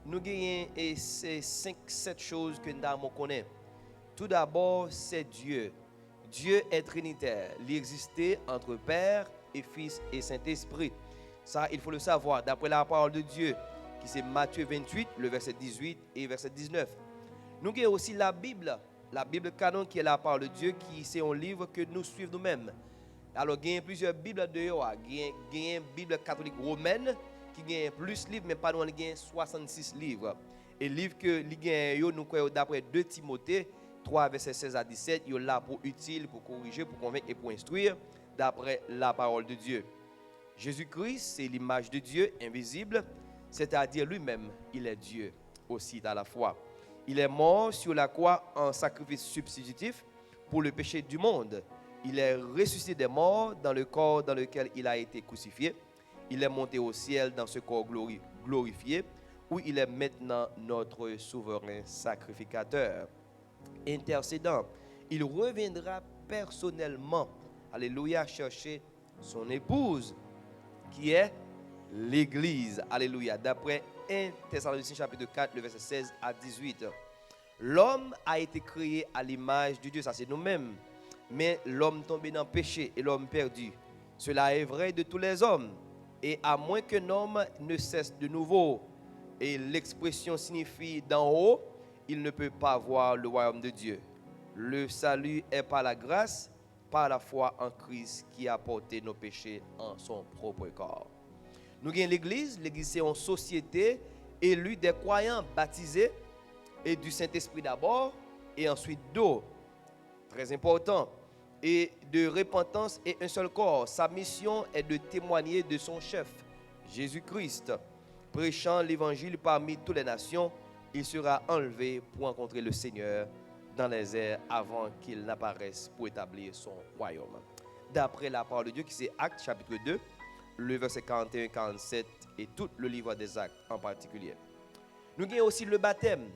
Nous gagnons ces 5-7 choses que nous avons connaît. Tout d'abord, c'est Dieu. Dieu est trinitaire. Il existait entre Père et Fils et Saint-Esprit. Ça, il faut le savoir d'après la parole de Dieu, qui c'est Matthieu 28, le verset 18 et verset 19. Nous avons aussi la Bible canon qui est la parole de Dieu, qui c'est un livre que nous suivons nous-mêmes. Alors, il y a plusieurs Bibles dehors. Il y a une Bible catholique romaine qui a plus de livres, mais pas loin, il y a 66 livres. Et le livre que nous avons d'après 2 Timothée 3, verset 16 à 17, il est là pour utile, pour corriger, pour convaincre et pour instruire, d'après la parole de Dieu. Jésus-Christ, c'est l'image de Dieu invisible, c'est-à-dire lui-même, il est Dieu aussi à la fois. Il est mort sur la croix en sacrifice substitutif pour le péché du monde. Il est ressuscité des morts dans le corps dans lequel il a été crucifié. Il est monté au ciel dans ce corps glorifié, où il est maintenant notre souverain sacrificateur. Intercédant, il reviendra personnellement, alléluia, chercher son épouse, qui est l'Église, alléluia, d'après 1 Thessaloniciens chapitre 4, le verset 16 à 18. L'homme a été créé à l'image de Dieu, ça c'est nous-mêmes, mais l'homme tombé dans le péché et l'homme perdu. Cela est vrai de tous les hommes, et à moins qu'un homme ne cesse de nouveau, et l'expression signifie d'en haut, il ne peut pas voir le royaume de Dieu. Le salut est par la grâce, par la foi en Christ qui a porté nos péchés en son propre corps. Nous avons l'Église. L'Église, c'est une société élue des croyants baptisés et du Saint-Esprit d'abord et ensuite d'eau. Très important. Et de repentance et un seul corps. Sa mission est de témoigner de son chef, Jésus-Christ. Prêchant l'évangile parmi toutes les nations, il sera enlevé pour rencontrer le Seigneur dans les airs avant qu'il n'apparaisse pour établir son royaume. D'après la parole de Dieu qui c'est Actes chapitre 2, le verset 41-47 et tout le livre des Actes en particulier. Nous avons aussi le baptême.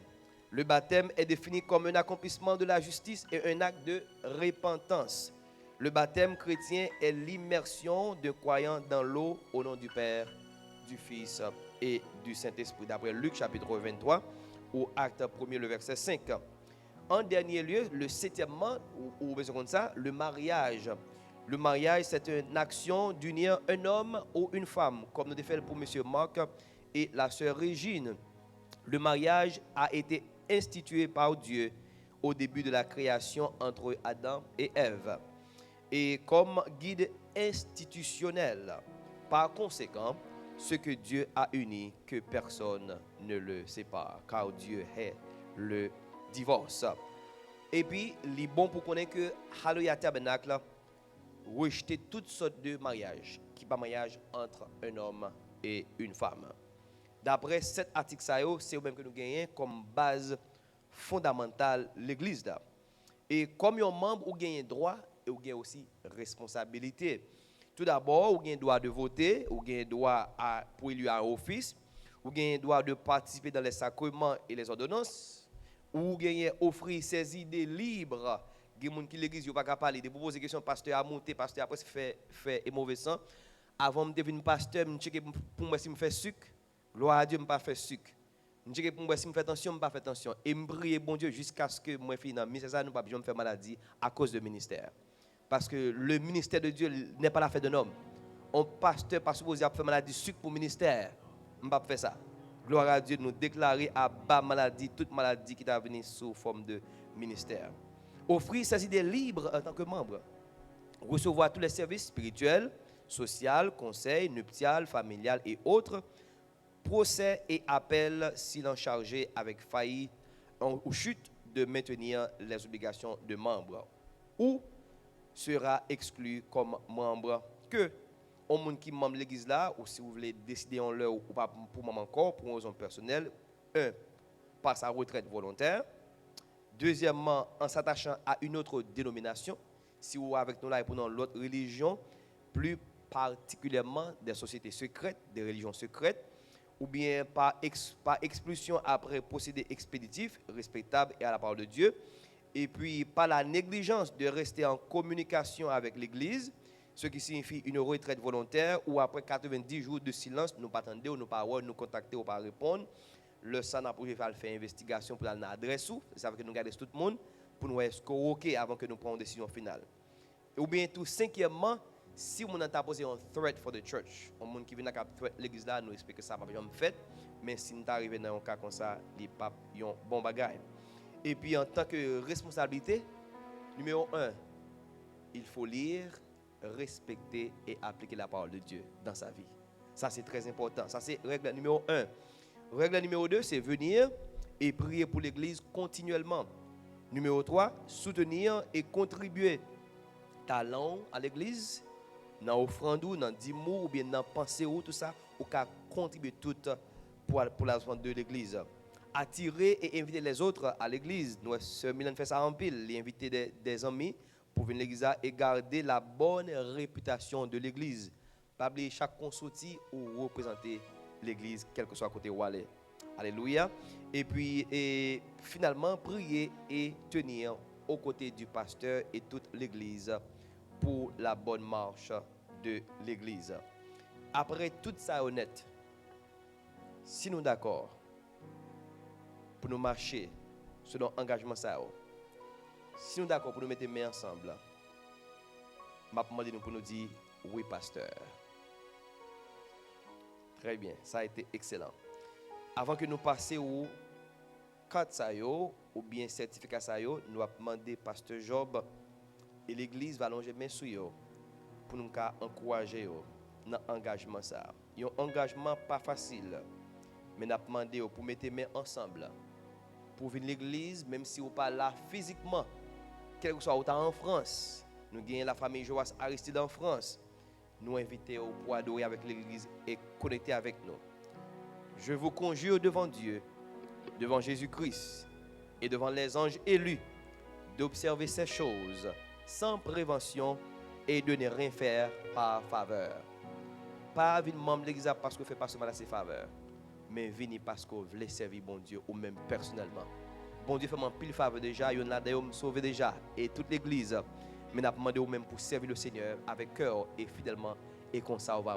Le baptême est défini comme un accomplissement de la justice et un acte de repentance. Le baptême chrétien est l'immersion de croyants dans l'eau au nom du Père, du Fils et du Saint-Esprit. D'après Luc chapitre 23 ou Acte 1er le verset 5. En dernier lieu, le septièmement, ou comme ça, le mariage. Le mariage, c'est une action d'unir un homme ou une femme, comme nous avons fait pour M. Marc et la sœur Régine. Le mariage a été institué par Dieu au début de la création entre Adam et Ève. Et comme guide institutionnel, par conséquent, ce que Dieu a uni, que personne ne le sépare, car Dieu est le divorce. Et puis, il est bon pour connaître que Hallelujah Tabernacle rejeter toutes sortes de mariages, qui pas mariage entre un homme et une femme. D'après cet article, c'est même que nous gagnons comme base fondamentale l'Église. Et comme un membre, vous gagnez droit et vous gagnez aussi responsabilité. Tout d'abord, vous gagnez droit de voter, vous gagnez droit pour élire un office, vous gagnez droit de participer dans les sacrements et les ordonnances, vous gagnez offrir ses idées libres. Il y a des gens qui l'église, ils ne peuvent pas parler, de poser des questions, pasteur a monté, pasteur après fait et mauvais sang. Avant de devenir pasteur, je checker pour moi si je fais sucre. Gloire à Dieu, je ne fais pas sucre. Je checker pour moi si je fais attention, je ne fais pas attention. Et je prie bon Dieu jusqu'à ce que je finisse dans le ministère. Nous ne pouvons pas faire maladie à cause du ministère. Parce que le ministère de Dieu n'est pas l'affaire d'un homme. Un pasteur n'est pas supposé faire maladie sucre pour le ministère. Je ne peux pas faire ça. Gloire à Dieu, nous déclarer à bas maladie, toute maladie qui est venue sous forme de ministère. Offrir ses idées libres en tant que membre. Recevoir tous les services spirituels, sociaux, conseils, nuptial, familial et autres. Procès et appel s'il en chargé avec faillite ou chute de maintenir les obligations de membre. Ou sera exclu comme membre que au monde qui membre l'église là, ou si vous voulez décider en l'heure ou pas pour moment encore, pour une raison personnelle, par sa retraite volontaire. Deuxièmement, en s'attachant à une autre dénomination, si vous êtes avec nous là et pour l'autre religion, plus particulièrement des sociétés secrètes, des religions secrètes, ou bien par expulsion après procédé expéditif, respectable et à la parole de Dieu, et puis par la négligence de rester en communication avec l'Église, ce qui signifie une retraite volontaire, ou après 90 jours de silence, nous ne pas attendre, nous ne pas nous contacter ou pas répondre. Le sang n'a pas fait investigation pour l'adresse, ça veut que nous gardons tout le monde pour nous escroquer avant que nous prenions une décision finale. Ou bien tout cinquièmement, si on a posé un threat for the church, un monde qui vient à l'église là, nous espérons que ça va pas jamais fait, mais si nous arrivons dans un cas comme ça, les papes ont bon bagage. Et puis en tant que responsabilité, numéro 1, il faut lire, respecter et appliquer la parole de Dieu dans sa vie. Ça c'est très important. Ça c'est règle numéro 1. Règle numéro 2, c'est venir et prier pour l'église continuellement. Numéro 3, soutenir et contribuer talent à l'église, dans offrande ou dans dîme ou bien dans pensée ou tout ça, ou qu'à contribuer tout pour la offrande de l'église. Attirer et inviter les autres à l'église. Nous, Sœur Milan fait ça en pile, inviter des amis pour venir à l'église et garder la bonne réputation de l'église. Pas oublier chaque consorti ou représenter l'église, quel que soit côté où aller. Alléluia. Et puis, finalement, prier et tenir aux côtés du pasteur et toute l'église pour la bonne marche de l'église. Après tout ça honnête, si nous sommes d'accord pour nous marcher selon l'engagement ça, si nous sommes d'accord pour nous mettre les mains ensemble, je vais demander pour nous dire oui, pasteur. Très bien, ça a été excellent. Avant que nous passions au cadre ça ou bien certificat ça, nous allons demander pasteur Job Et l'église va longer main sur eux pour nous encourager dans l'engagement. Un engagement pas facile, mais nous avons demandé pour mettre main ensemble. Pour venir à l'église, même si vous pas là physiquement, quel que soit autant en France, nous gagnons la famille Joas Aristide en France, nous invitons pour adorer avec l'église et connecter avec nous. Je vous conjure devant Dieu, devant Jésus-Christ et devant les anges élus, d'observer ces choses sans prévention et de ne rien faire par faveur. Pas venir membre de l'église parce que vous faites pas seulement ses faveurs, mais venir parce que vous voulez servir bon Dieu ou même personnellement. Bon Dieu fait mon pile faveur déjà, il y en a d'ailleurs me sauver déjà et toute l'église. Mais nous avons demandé au même pour servir le Seigneur avec cœur et fidèlement et qu'on s'en va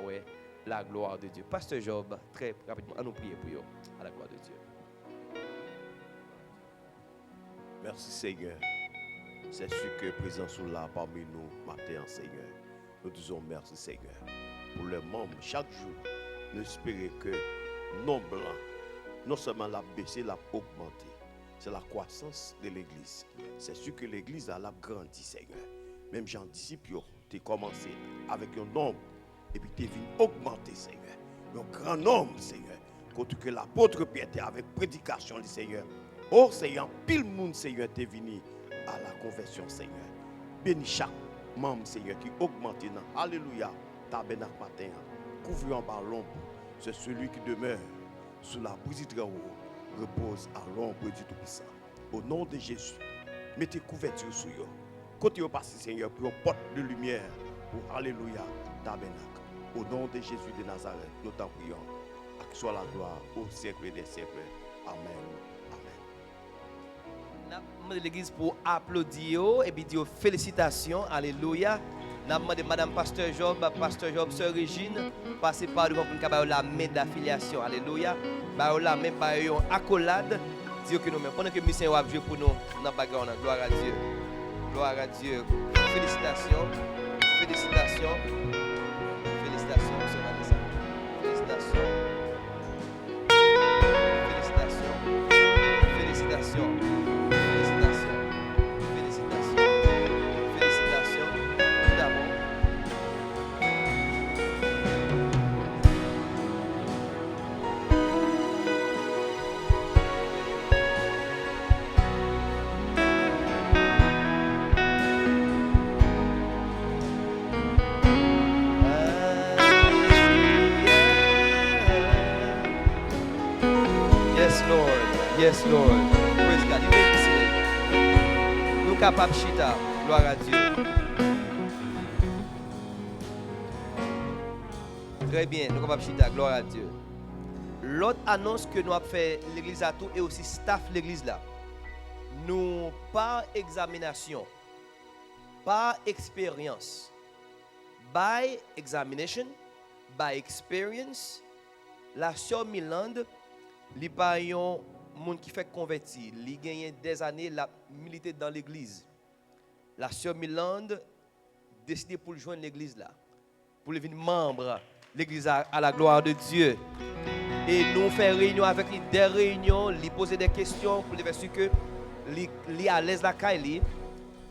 la gloire de Dieu. Pasteur Job, très rapidement, à nous prier pour eux, à la gloire de Dieu. Merci Seigneur. C'est sûr que présent sous là parmi nous matin, Seigneur. Nous disons merci Seigneur. Pour les membres, chaque jour, nous espérons que non blanc, non seulement la baisser, la augmenter. C'est la croissance de l'église. C'est sûr que l'église a grandi, Seigneur. Même Jean disciple, tu as commencé avec un nombre et puis tu es venu augmenter, Seigneur. Un grand nombre, Seigneur. Quand que l'apôtre Pierre était avec prédication du Seigneur. Oh Seigneur, pile monde, Seigneur, tu es venu à la conversion, Seigneur. Bénis chaque membre, Seigneur, qui augmente. Alléluia. Tabernacle matin, couvre en bas l'ombre. C'est celui qui demeure sous la brise de haut, repose à l'ombre du Tout-Puissant. Au nom de Jésus, mettez couverture sur eux. Côté au passé, Seigneur, pour une porte de lumière pour Alléluia, tabernacle. Au nom de Jésus de Nazareth, nous t'en prions. À qui soit la gloire au siècle des siècles. Amen. Nous demandé l'église pour applaudir et puis dire félicitations. Alléluia. Nous demandé Madame Pasteur Job, Sœur Régine, passer par devant pour nous la main d'affiliation. Alléluia. La main par une accolade. Dire que nous même pendant que mission va jouer pour nous dans le background. Gloire à Dieu. Gloire à Dieu. Félicitations. Félicitations. Félicitations, M. Vanessa. Félicitations. Félicitations. Félicitations. Félicitations. Félicitations. Félicitations. Tout d'abord. Yes, Lord. Yes, Lord. Praise God. You may be seated. Nous capables chita. Gloire à Dieu. Très bien. Nous capables chita. Gloire à Dieu. L'autre annonce que nous avons fait l'église à tout et aussi staff l'église là. Nous par examination, par expérience, by examination, by experience, la sœur Milande, li pa yon moun qui fait converti, li gagne des années la milité dans l'église. La sœur Milande décidé pour joindre l'église là, pour devenir membre l'église à la gloire de Dieu. Et nous faisons réunion avec lui, des réunions, lui poser des questions pour les sûr que li à l'aise la caille.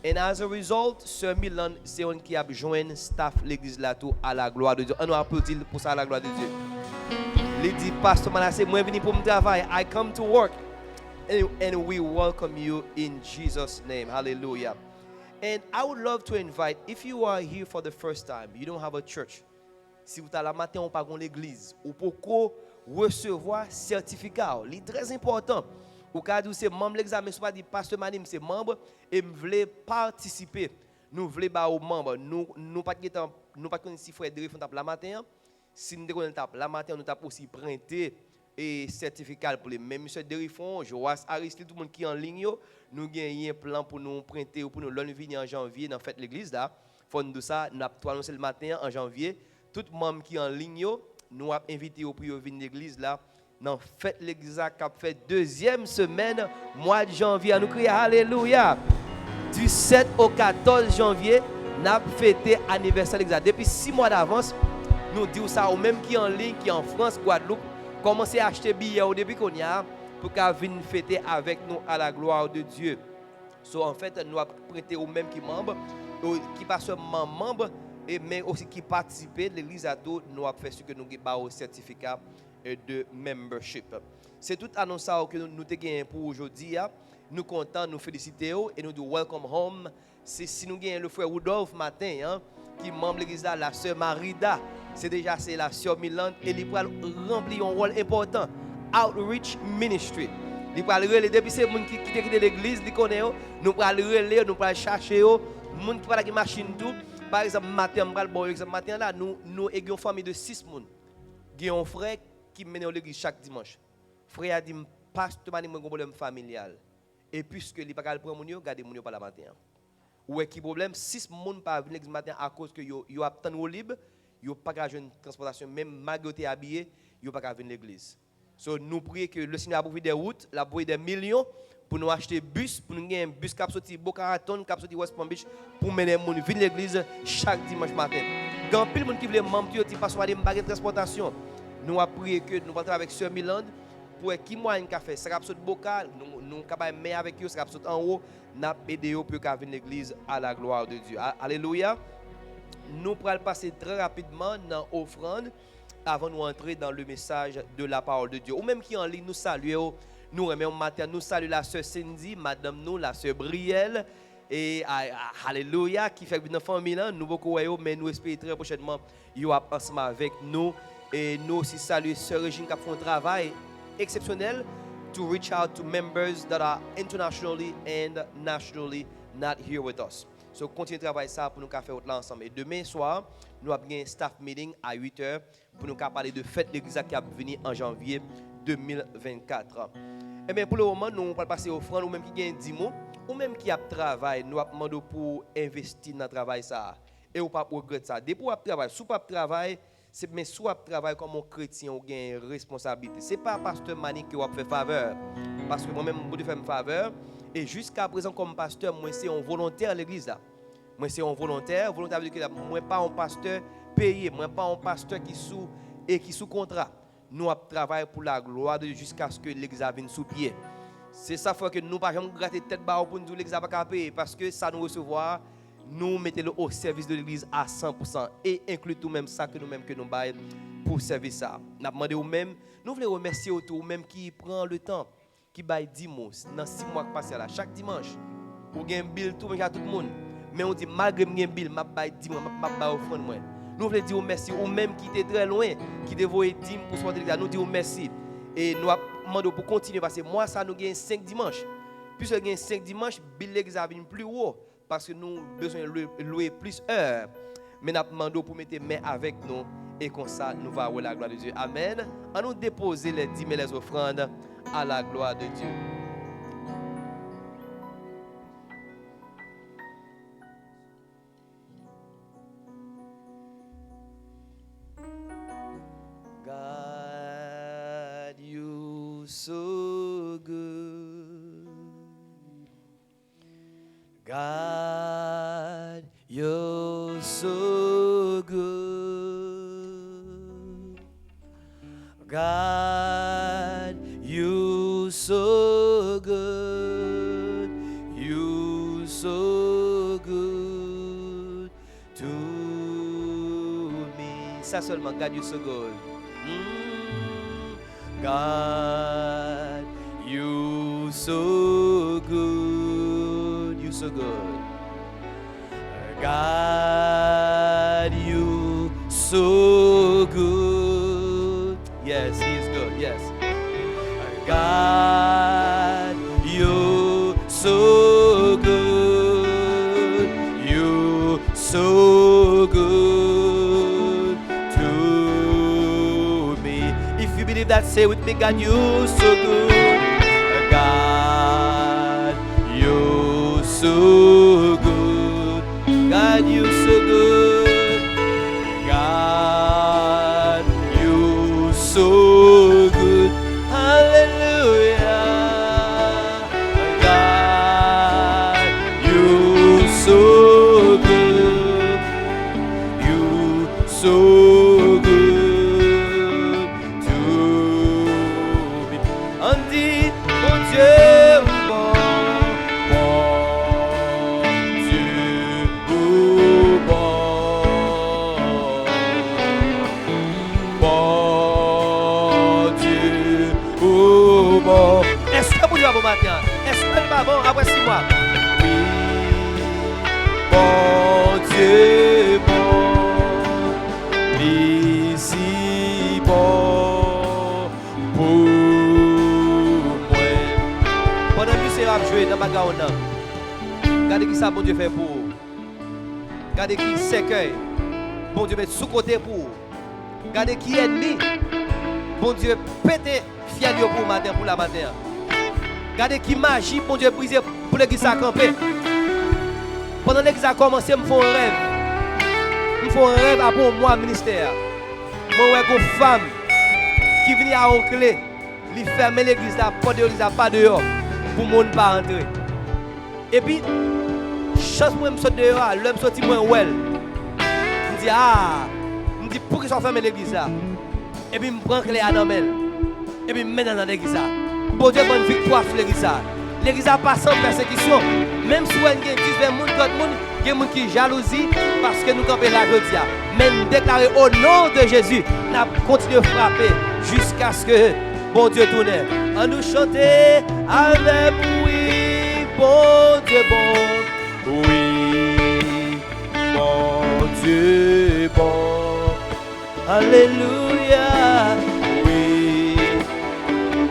And as a result, sœur Milande c'est on qui a joint staff l'église là tout à la gloire de Dieu. On nous applaudit pour ça à la gloire de Dieu. Il dit, Pasteur Manasseh, moi venu pour me travailler. I come to work. And we welcome you in Jesus' name. Hallelujah. And I would love to invite, if you are here for the first time, you don't have a church. Si vous êtes là matin, on pas l'église. Ou pourquoi recevoir certificat. C'est très important. Ou quand vous êtes membre de l'examen, soit dit, Pasteur Manim, c'est membre, et vous voulez participer. Nous voulons pas aux membres. Nous pas si frère de font la matin. Si nous avons la matin, nous avons aussi printé et certificat pour les mêmes M. Derifon, Joas Aristide, tout le monde qui est en ligne, nous avons un plan pour nous printer ou pour nous venir en janvier dans la fête de l'église. Faut nous ça, nous avons annoncé le matin en janvier. Tout le monde qui est en ligne, nous avons invité pour venir à l'église là. Dans la fête de l'église qui a fait deuxième semaine, mois de janvier. Nous crions Alléluia. Du 7 au 14 janvier, nous avons fêté l'anniversaire de l'église. Depuis 6 mois d'avance, nous disons ça aux mêmes qui en ligne, qui en France, Guadeloupe, commencez à acheter billets au début qu'on y a pour qu'à venir fêter avec nous à la gloire de Dieu. So, en fait, nous avons prêté aux mêmes qui membres qui pas seulement membre, mais aussi qui participent de l'église à tout, nous avons fait ce que nous avons un certificat de membership. C'est toute annonce que nous avons pour aujourd'hui. Nous comptons, nous félicitons et nous disons welcome home. C'est si nous avons le frère Rudolph matin, qui est membre de l'église, la sœur Marida, c'est la sœur Milan, et il va remplir un rôle important. Outreach Ministry. Il va relayer depuis ces gens qui quittent l'église, ils connaissent, nous allons relayer, nous allons chercher, les gens qui parlent de machine tout. Par exemple, matin, là, nous avons une famille de 6 personnes. Nous avons un frère qui mène à l'église chaque dimanche. Le frère a dit, pasteur, je un problème familial. Et puisque il ne peut pas prendre mon gardez mon par la matin. Ou est-ce problème 6 personnes pas venir l'église matin à cause que yo a temps libre, yo pas qu'à une transportation même malgré habillé, yo pas qu'à venir l'église. So nous prions que le Seigneur a ouvert des routes, l'a ouvert des millions pour nous acheter bus, pour nous gagner un bus qui a sorti Boca Raton, qui a sorti West Palm Beach pour mener les gens venir l'église chaque dimanche matin. Quand pile monde qui veut membre qui pas soit des baguettes de transportation. Nous avons prié que nous partons avec Sœur Milan pour qui moyen qu'a fait ça saute Boca, nous capable mettre avec eux, ça saute en haut, n'a aider eux pour venir l'église à la gloire de Dieu. Alléluia. Nous pourrons passer très rapidement dans l'offrande avant de nous entrer dans le message de la parole de Dieu. Ou même qui en ligne, nous saluons, nous remercions matin, nous saluons la sœur Cindy, madame nous, la sœur Brielle, et alléluia, qui fait une famille, nous beaucoup, mais nous espérons très prochainement, ils vont ensemble avec nous. Et nous aussi saluons sœur Régine qui a fait un travail exceptionnel to reach out to members that are internationally and nationally not here with us. So, continuez de travailler ça pour nous faire là ensemble. Et demain soir, nous avons un staff meeting à 8h pour nous parler de fête d'église qui va venir en janvier 2024. Et bien, pour le moment, nous allons passer offrande ou même qui gagne 10 mots, ou même qui a travail, nous avons demandé pour investir dans le travail ça. Et ou pas regretter ça. Depuis vous travail, si vous pas travail, c'est mais soit travail comme un chrétien ou gain responsabilité. C'est pas pasteur Mani qui va faire faveur parce que moi-même je faire faveur et jusqu'à présent comme pasteur moi c'est un volontaire à l'église là. Moi c'est un volontaire veut dire que moi pas un pasteur payé, moi pas un pasteur qui sous contrat. Nous travaillons pour la gloire de Dieu jusqu'à ce que l'église vienne sous pied. C'est ça fait que nous pas jamais gratter tête bas pour nous l'église pas payer parce que ça nous recevoir nous mettons au service de l'église à 100% et inclut tout même ça que nous-mêmes que nous baillons pour servir ça. Nous demandé au même, nous voulons remercier autour même qui prend le temps, qui baille 10 mois dans 6 mois qui passent là chaque dimanche pour gagner bill tout le monde. Mais on dit malgré gagner bill, m'a baille 10 mois, m'a baille offrande moi. Nous voulons dire merci au même qui était très loin, qui devait 10 pour sortir l'église, nous disons merci et nous demandons pour continuer parce que moi ça nous gagne 5 dimanches. Puisque nous gagne 5 dimanches, bill l'église a venu plus haut. Parce que nous avons besoin de louer plus d'heures. Mais nous demandons pour mettre main avec nous et comme ça, nous allons voir la gloire de Dieu. Amen. On nous déposer les 10 000 les offrandes à la gloire de Dieu. God, you so good. God, you're so good. God, you're so good. You're so good to me. Ça seulement, God, you're so good. God, you're so good. You're so good. God, you so good. Yes, He is good. Yes. God, you so good. You so good to me. If you believe that, say with me, God, you so good. God, you so good. God, you so good. God, you so good. Hallelujah. God, you so good. You so good to me. On dit, mon Dieu, bon Dieu. bon. Est-ce que vous dites bon matin? Est-ce que vous pas bon après 6 mois? Oui, bon Dieu, bon, ici bon pour moi. Pendant que c'est rap joué dans ma gaona, regardez qui ça bon Dieu fait pour vous. Regardez qui s'écueille, bon Dieu met sous côté pour vous. Regardez qui est ennemi, bon Dieu pété fiel pour matin pour la matin. Regardez qui magie, bon Dieu brisé pour l'église à camper. Pendant l'église a commencé, me font un rêve. Me font un rêve après moi ministère. Moi une femme qui vient à une clé, lui fermer l'église la porte de l'église pas dehors pour monde pas entrer. Et puis chance moi me sortir dehors, l'homme sorti moi well. Me dit me dit pour qu'ils sont fermés l'église là. Et puis me prend clé à dans et puis me met dans l'église là. Bon Dieu bonne victoire sur l'église là. L'église a pas sans persécution. Même si on a 10-20 personnes, il y a des gens qui jalousie parce que nous campons la jodia. Mais nous déclarons au nom de Jésus, nous continuons à frapper jusqu'à ce que bon Dieu tourne. On nous chanter avec oui, bon Dieu bon. Oui, bon Dieu bon. Alléluia. Oui,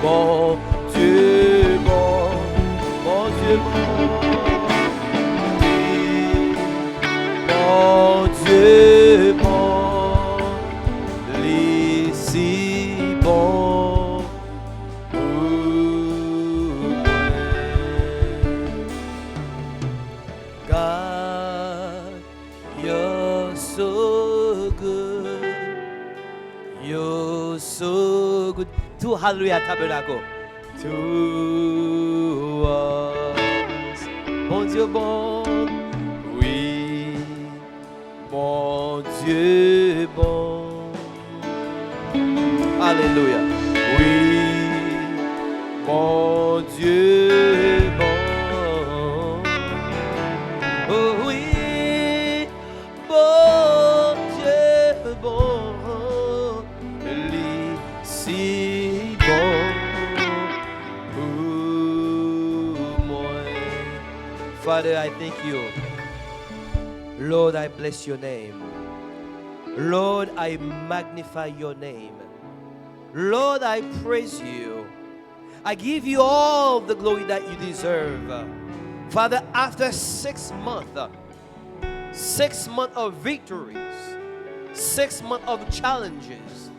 bon Dieu bon. Bon Dieu bon, l'ici bon pour moi. God, you're so good, you're so good. Tout hallelujah tabernacle. To us. Bon Dieu bon, oui, bon Dieu bon. Alléluia. Oui, bon Dieu bon. Oh oui, bon Dieu bon. L'ici bon. Father, I thank you. Lord, I bless your name. Lord, I magnify your name. Lord, I praise you. I give you all the glory that you deserve. Father, after 6 months, 6 months of victories, 6 months of challenges,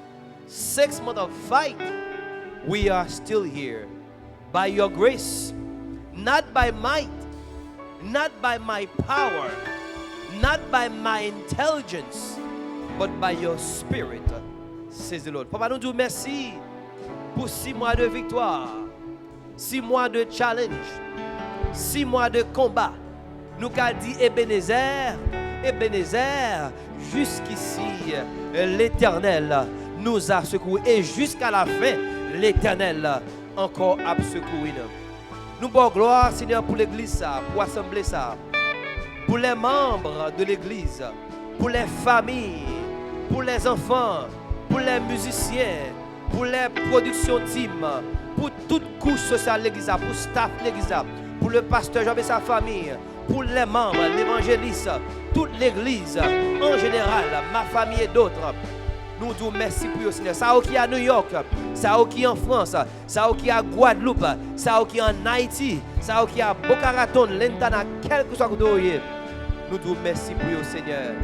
6 months of fight, we are still here by your grace, not by might, not by my power, not by my intelligence, but by your spirit, says the Lord. Papa, nous disons merci pour 6 mois de victoire, 6 mois de challenge, 6 mois de combat. Nous avons dit Ebenezer, Ebenezer, jusqu'ici, l'Éternel nous a secourus. Et jusqu'à la fin, l'Éternel encore a secouru. Nous avons gloire, Seigneur, pour l'église, pour l'assemblée, pour les membres de l'église, pour les familles, pour les enfants, pour les musiciens, pour les productions team, pour toute couche sociale de l'église, pour le staff de l'église, pour le pasteur Jean et sa famille, pour les membres, l'évangéliste, toute l'église en général, ma famille et d'autres. Nous disons merci pour vous, Seigneur. Ça qui est à New York, ça qui est en France, ça qui est à Guadeloupe, ça qui est en Haïti, ça qui est à Boca Raton, Lentana, quel que soit le côté. Nous disons merci pour vous, Seigneur.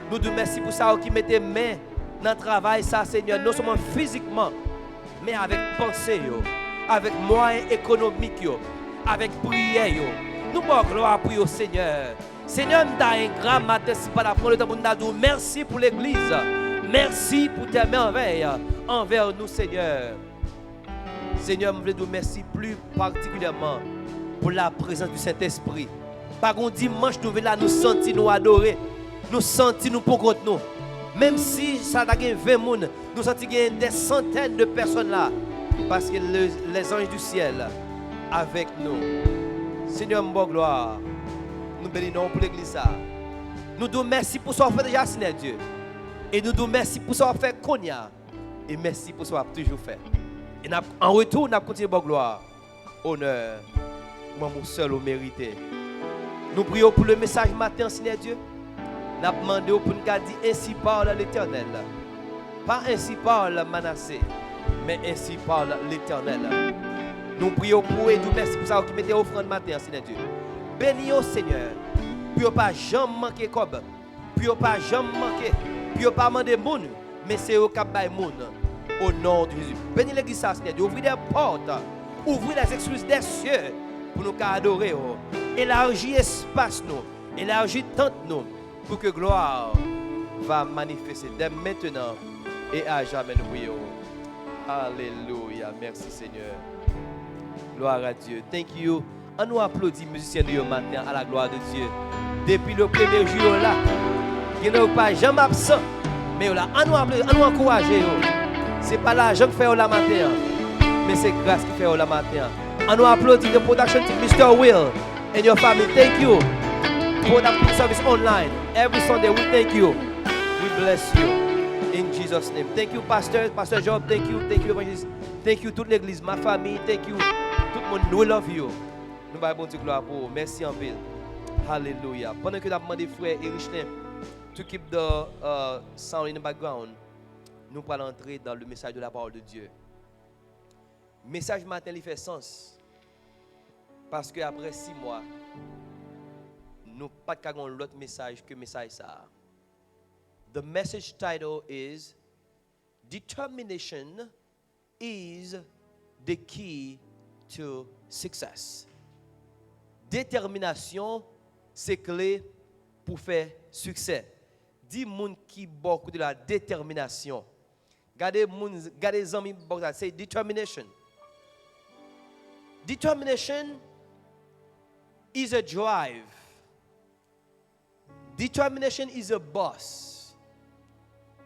Nous disons merci pour ça qui mettez main dans le travail, ça, Seigneur, non seulement physiquement, mais avec pensée, avec moyens économiques, avec prière. Nous avons gloire pour vous, Seigneur. Seigneur, nous avons un grand matin, si pas la prendre le temps pour nous dire merci pour l'église. Merci pour tes merveilles envers nous, Seigneur. Seigneur, je veux dire merci plus particulièrement pour la présence du Saint-Esprit. Par contre, dimanche, nous venons là, nous sentir, nous adorer, nous sentir, nous pour contre nous. Même si ça a 20 personnes, nous sentons qu'il y a des centaines de personnes là. Parce que les anges du ciel avec nous. Seigneur, mon gloire, nous bénissons pour l'église. Nous disons merci pour ce qu'on fait déjà, Seigneur Dieu. Et nous disons merci pour ce qu'on fait Konya. Et merci pour ce qu'on a toujours fait. Et en retour, nous avons continué à gloire, honneur, moi mon seul au mérité. Nous prions pour le message matin, Seigneur Dieu. Nous avons demandé pour nous dire ainsi parle l'Éternel. Pas ainsi parle Manassé, mais ainsi parle l'Éternel. Nous prions pour et nous merci pour ça qui mettez offrande matin, Seigneur Dieu. Bénis au Seigneur, pour ne pas jamais manquer comme, pour ne pas jamais manquer, pour ne pas demander monde, mais c'est au cap by monde. Au nom de Jésus. Bénis l'église, Seigneur Dieu. Ouvrez des portes, ouvrez les excuses des cieux pour nous adorer. Élargis l'espace, nous, élargis tente nous, pour que gloire va manifester dès maintenant et à jamais nous prions. Alléluia. Merci Seigneur. Gloire à Dieu. Thank you. On nous applaudit musiciens de matin à la gloire de Dieu. Depuis le premier jour là, il n'y a pas jamais absent. Mais là, on nous applaudit, on nous encourage. Ce n'est pas l'argent qui fait la matin, mais c'est grâce qui fait la matin. On nous applaudit the production team, Mr. Will and your family. Thank you for that service online. Every Sunday, we thank you. We bless you. In Jesus' name. Thank you, Pastor Job. Thank you, Evangelist. Thank you, toute l'église, ma famille. Thank you, tout le monde. We love you. Nous allons bon Dieu gloire pour vous. Merci en ville. Hallelujah. Pendant que nous avons demandé frère Erichlin to keep the sound in the background, nous allons entrer dans le message de la parole de Dieu. Le message matin, il fait sens. Parce qu'après 6 mois, nous n'avons pas de l'autre message que le message ça. The message title is Determination is the key to success. Détermination, c'est clé pour faire succès. Dis moun qui beaucoup de la détermination. Gardez les amis, c'est determination. Determination is a drive. Determination is a bus.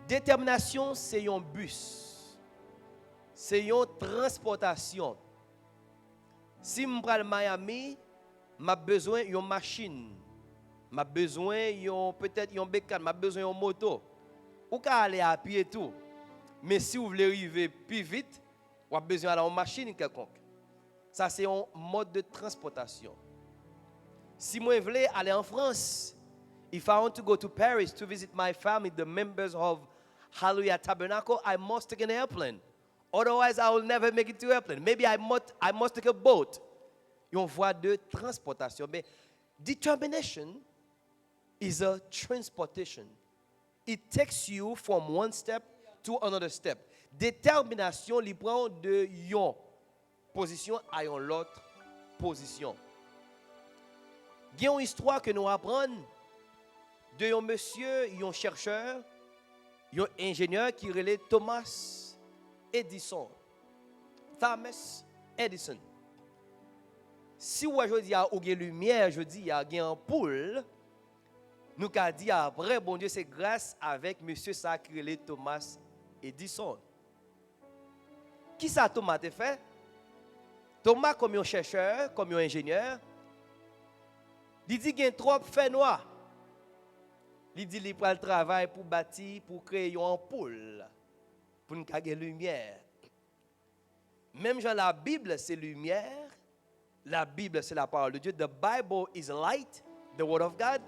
Détermination, c'est un bus. C'est une transportation. Si je prends Miami, j'ai besoin d'une machine. J'ai besoin peut-être d'un bécane, j'ai besoin d'une moto. Ou qu'à aller à pied et tout. Mais si vous voulez arriver plus vite, vous avez besoin d'une machine quelconque. Ça, c'est un mode de transportation. Si moi je voulais aller en France, if I want to go to Paris to visit my family, the members of Hallelujah Tabernacle, I must take an airplane. Otherwise, I will never make it to airplane. Maybe I must take a boat. Une voie de transportation. Mais determination is a transportation. It takes you from one step to another step. Détermination, il prend de une position à une autre position. Il y a une histoire que nous apprenons de un monsieur, un chercheur, un ingénieur qui relève Thomas Edison. Thomas Edison. Si aujourd'hui il y a une lumière, je dis il y a une ampoule, nous avons dit après, bon Dieu, c'est grâce avec monsieur ça qui relève Thomas Edison. Qui ça Thomas a fait? Thomas, comme un chercheur, comme un ingénieur, il dit qu'il y a trop de fait noir. Il dit qu'il prend le travail pour bâtir, pour créer une ampoule, pour nous avoir lumière. Même dans la Bible, c'est lumière. La Bible, c'est la parole de Dieu. The Bible is light, the word of God.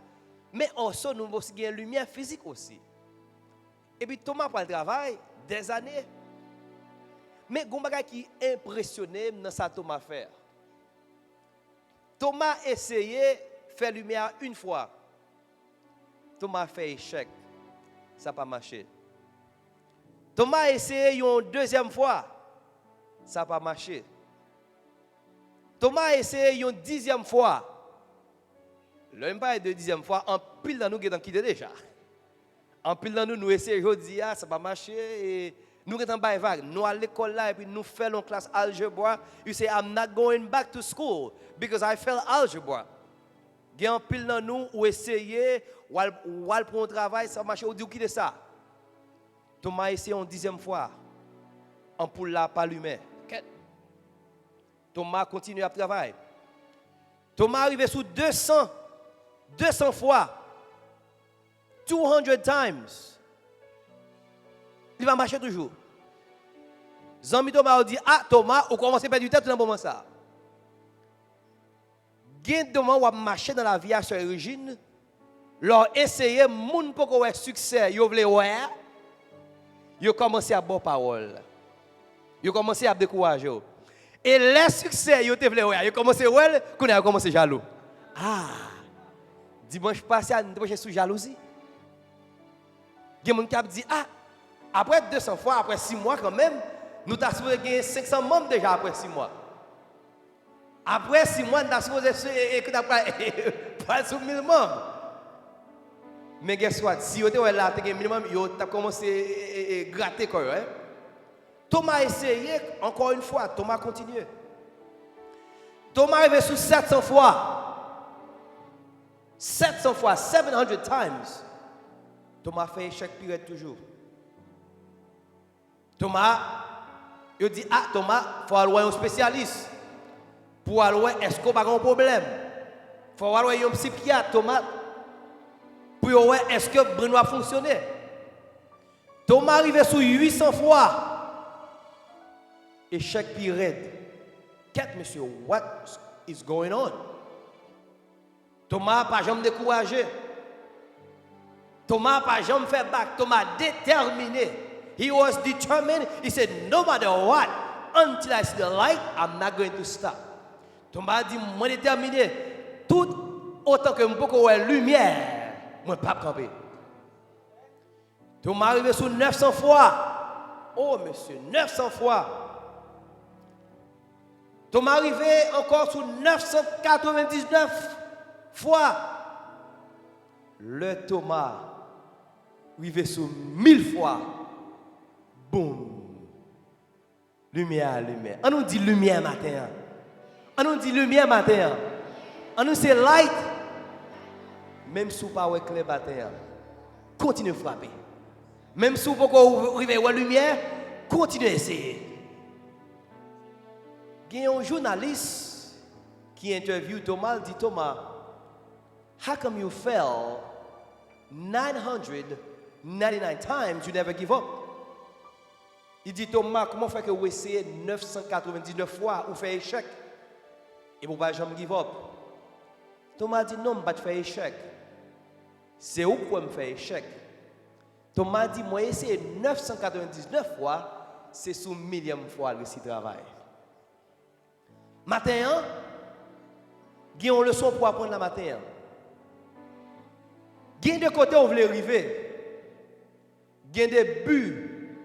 Mais aussi, nous avons aussi une lumière physique aussi. Et puis Thomas prend le travail des années. Mais il y a un bagage qui est impressionné dans ça Thomas faire. Thomas a essayé de faire lumière une fois. Thomas a fait échec. Ça n'a pas marché. Thomas a essayé une deuxième fois. Ça n'a pas marché. Thomas a essayé une 10e fois. Le même pas de 10e fois, en pile dans nous qui est quitté déjà. En pile dans nous essayons aujourd'hui, ça n'a pas marché. Et nous sommes en vague. Nous à l'école là et puis nous faisons une classe algebra. You say, I'm not going back to school because I failed algebra. Il y a un pile dans nous ou essayer, ou pour un travail, ça marche, ou dit quitter ça. Thomas a essayé une 10e fois. En poule là, pas allumé. Thomas continue à travailler. Thomas arrivé sous 200 fois. 200 times. Il va marcher toujours. Zami Thomas a dit, ah Thomas, on commence à perdre du temps dans le moment ça. Gen de moment où marcher dans la vie à Sœur Régine, leur essayer, moun pour qu'on ait succès, yo vle ouais, yo commencé à bonne parole. Yo commencé à décourager. Et les succès, yo te vle ouais, yo commencé ouais, qu'on a commencé jaloux. Ah, dimanche passé, on était sous jalousie. Gen moun qui a dit, ah, après 200 fois, après 6 mois quand même, nous avons supposé gagner 500 membres déjà après 6 mois. Après 6 mois, nous avons supposé pas sous 1000 membres. Mais guess what? Si vous êtes là, vous avez minimum, vous avez commencé à gratter quoi. Thomas a essayé, encore une fois, Thomas continue. Thomas est arrivé sous 700 fois. 700 fois, 700 times. Thomas fait échec pire toujours. Thomas, il dit, ah Thomas, il faut aller un spécialiste. Pour aller, est-ce qu'on a un problème? Il faut aller un psychiatre, Thomas. Pour voir, est-ce que le brain va fonctionner? Thomas arrivé sous 800 fois. Échec pire raide. Qu'est-ce monsieur, what is going on? Thomas n'a pas jamais découragé. Thomas n'a pas jamais fait back. Thomas déterminé. He was determined. He said, no matter what, until I see the light, I'm not going to stop. Thomas dit, moi déterminé. Tout autant que je peux avoir lumière, moi pas camper. Thomas arrivé sur 900 fois. Oh monsieur, 900 fois. Thomas arrivé encore sur 999 fois. Le Thomas arrivé sur 1000 fois. Boum. Lumière, lumière. On nous dit lumière matin. On nous dit lumière matin. On nous dit light. Même si vous n'avez pas éclair matin, continuez à frapper. Même si vous n'avez pas arriver à la lumière, continuez à essayer. Il y a un journaliste qui interviewe Thomas, dit Thomas, how come you fell 999 times, you never give up? Il dit Thomas, comment fait que vous essayez 999 fois ou fait échec et vous ne pouvez jamais give up? Thomas dit non, je ne vais pas faire échec. C'est où que je fais échec? Thomas dit moi essayé 999 fois, c'est sous millième fois le travail. Matin, il y a une leçon pour apprendre la matin. Il y a des côtés où vous voulez arriver. Il y a des buts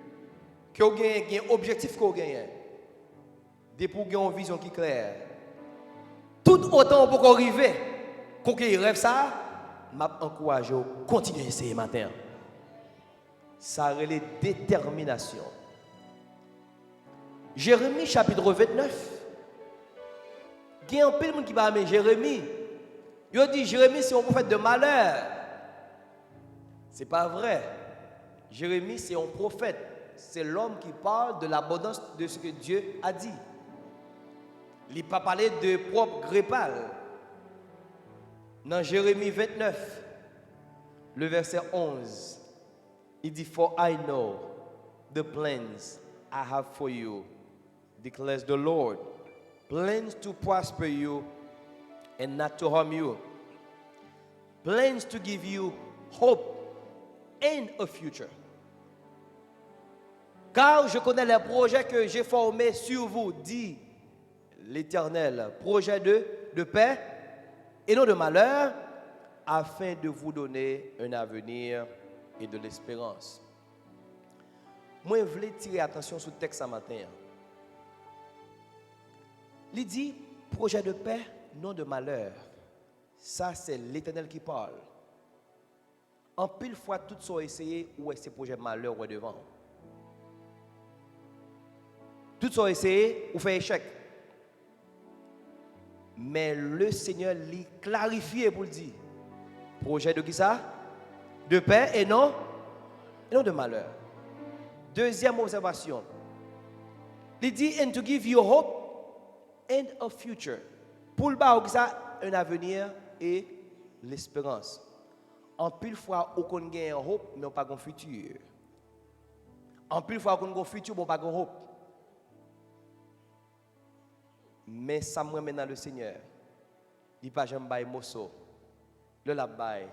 que vous gagnez, il y a des objectifs que vous gagnez. Des pour gagner une vision qui est claire. Tout autant pour arriver, quand vous rêve ça, je m'encourage à continuer à essayer matin. Ça relève détermination. Jérémie chapitre 29. Il y a un peu de monde qui va aimer Jérémie. Il dit Jérémie c'est un prophète de malheur. Ce n'est pas vrai. Jérémie c'est un prophète. C'est l'homme qui parle de l'abondance de ce que Dieu a dit. Il n'a pas parlé de propre grépal. Dans Jérémie 29, le verset 11, il dit For I know the plans I have for you, declares the Lord. Plans to prosper you and not to harm you. Plans to give you hope and a future. Car je connais les projets que j'ai formés sur vous, dit l'Éternel. Projets de paix et non de malheur, afin de vous donner un avenir et de l'espérance. Moi, je voulais tirer attention sur le texte ce matin. Il dit, projet de paix, non de malheur. Ça, c'est l'Éternel qui parle. En pile fois, tout ça essayé, où est ce projet de malheur ou devant. Tout ça essayé, ou fait échec. Mais le Seigneur lui clarifie pour le dire. Projet de qui ça? De paix et non de malheur. Deuxième observation. Il dit, and to give you hope and a future. Pour le bas, ça, un avenir et l'espérance. En pile fois, on a un hope, mais on n'a pas un futur. En pile fois, on a un futur, mais on n'a pas un hope. Mais ça me ramène dans le Seigneur. Il pas jamais bail mosso. Le la bail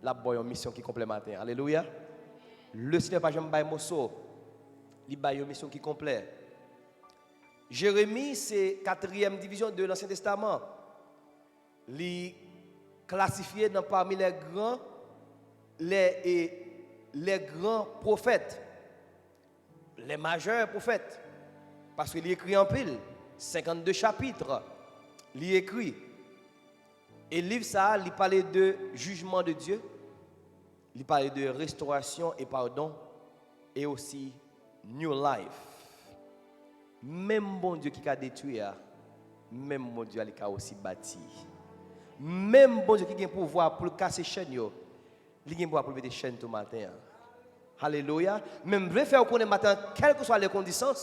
la boy en mission qui complémentaire. Alléluia. Le Seigneur pas jamais bail mosso. Il bail une mission qui complète. Jérémie c'est 4e division de l'Ancien Testament. Il classifié dans parmi les grands prophètes, les majeurs prophètes, parce qu'il écrit en pile, 52 chapitres, il écrit. Et le livre ça, il parlait de jugement de Dieu, il parlait de restauration et pardon, et aussi new life. Même bon Dieu qui a détruit, même bon Dieu qui a aussi bâti. Même bon Dieu qui a le pouvoir pour casser les chaînes, il a le pouvoir pour mettre des chaînes tout matin. Alléluia. Même je faire connaître matin, quelles que soient les conditions,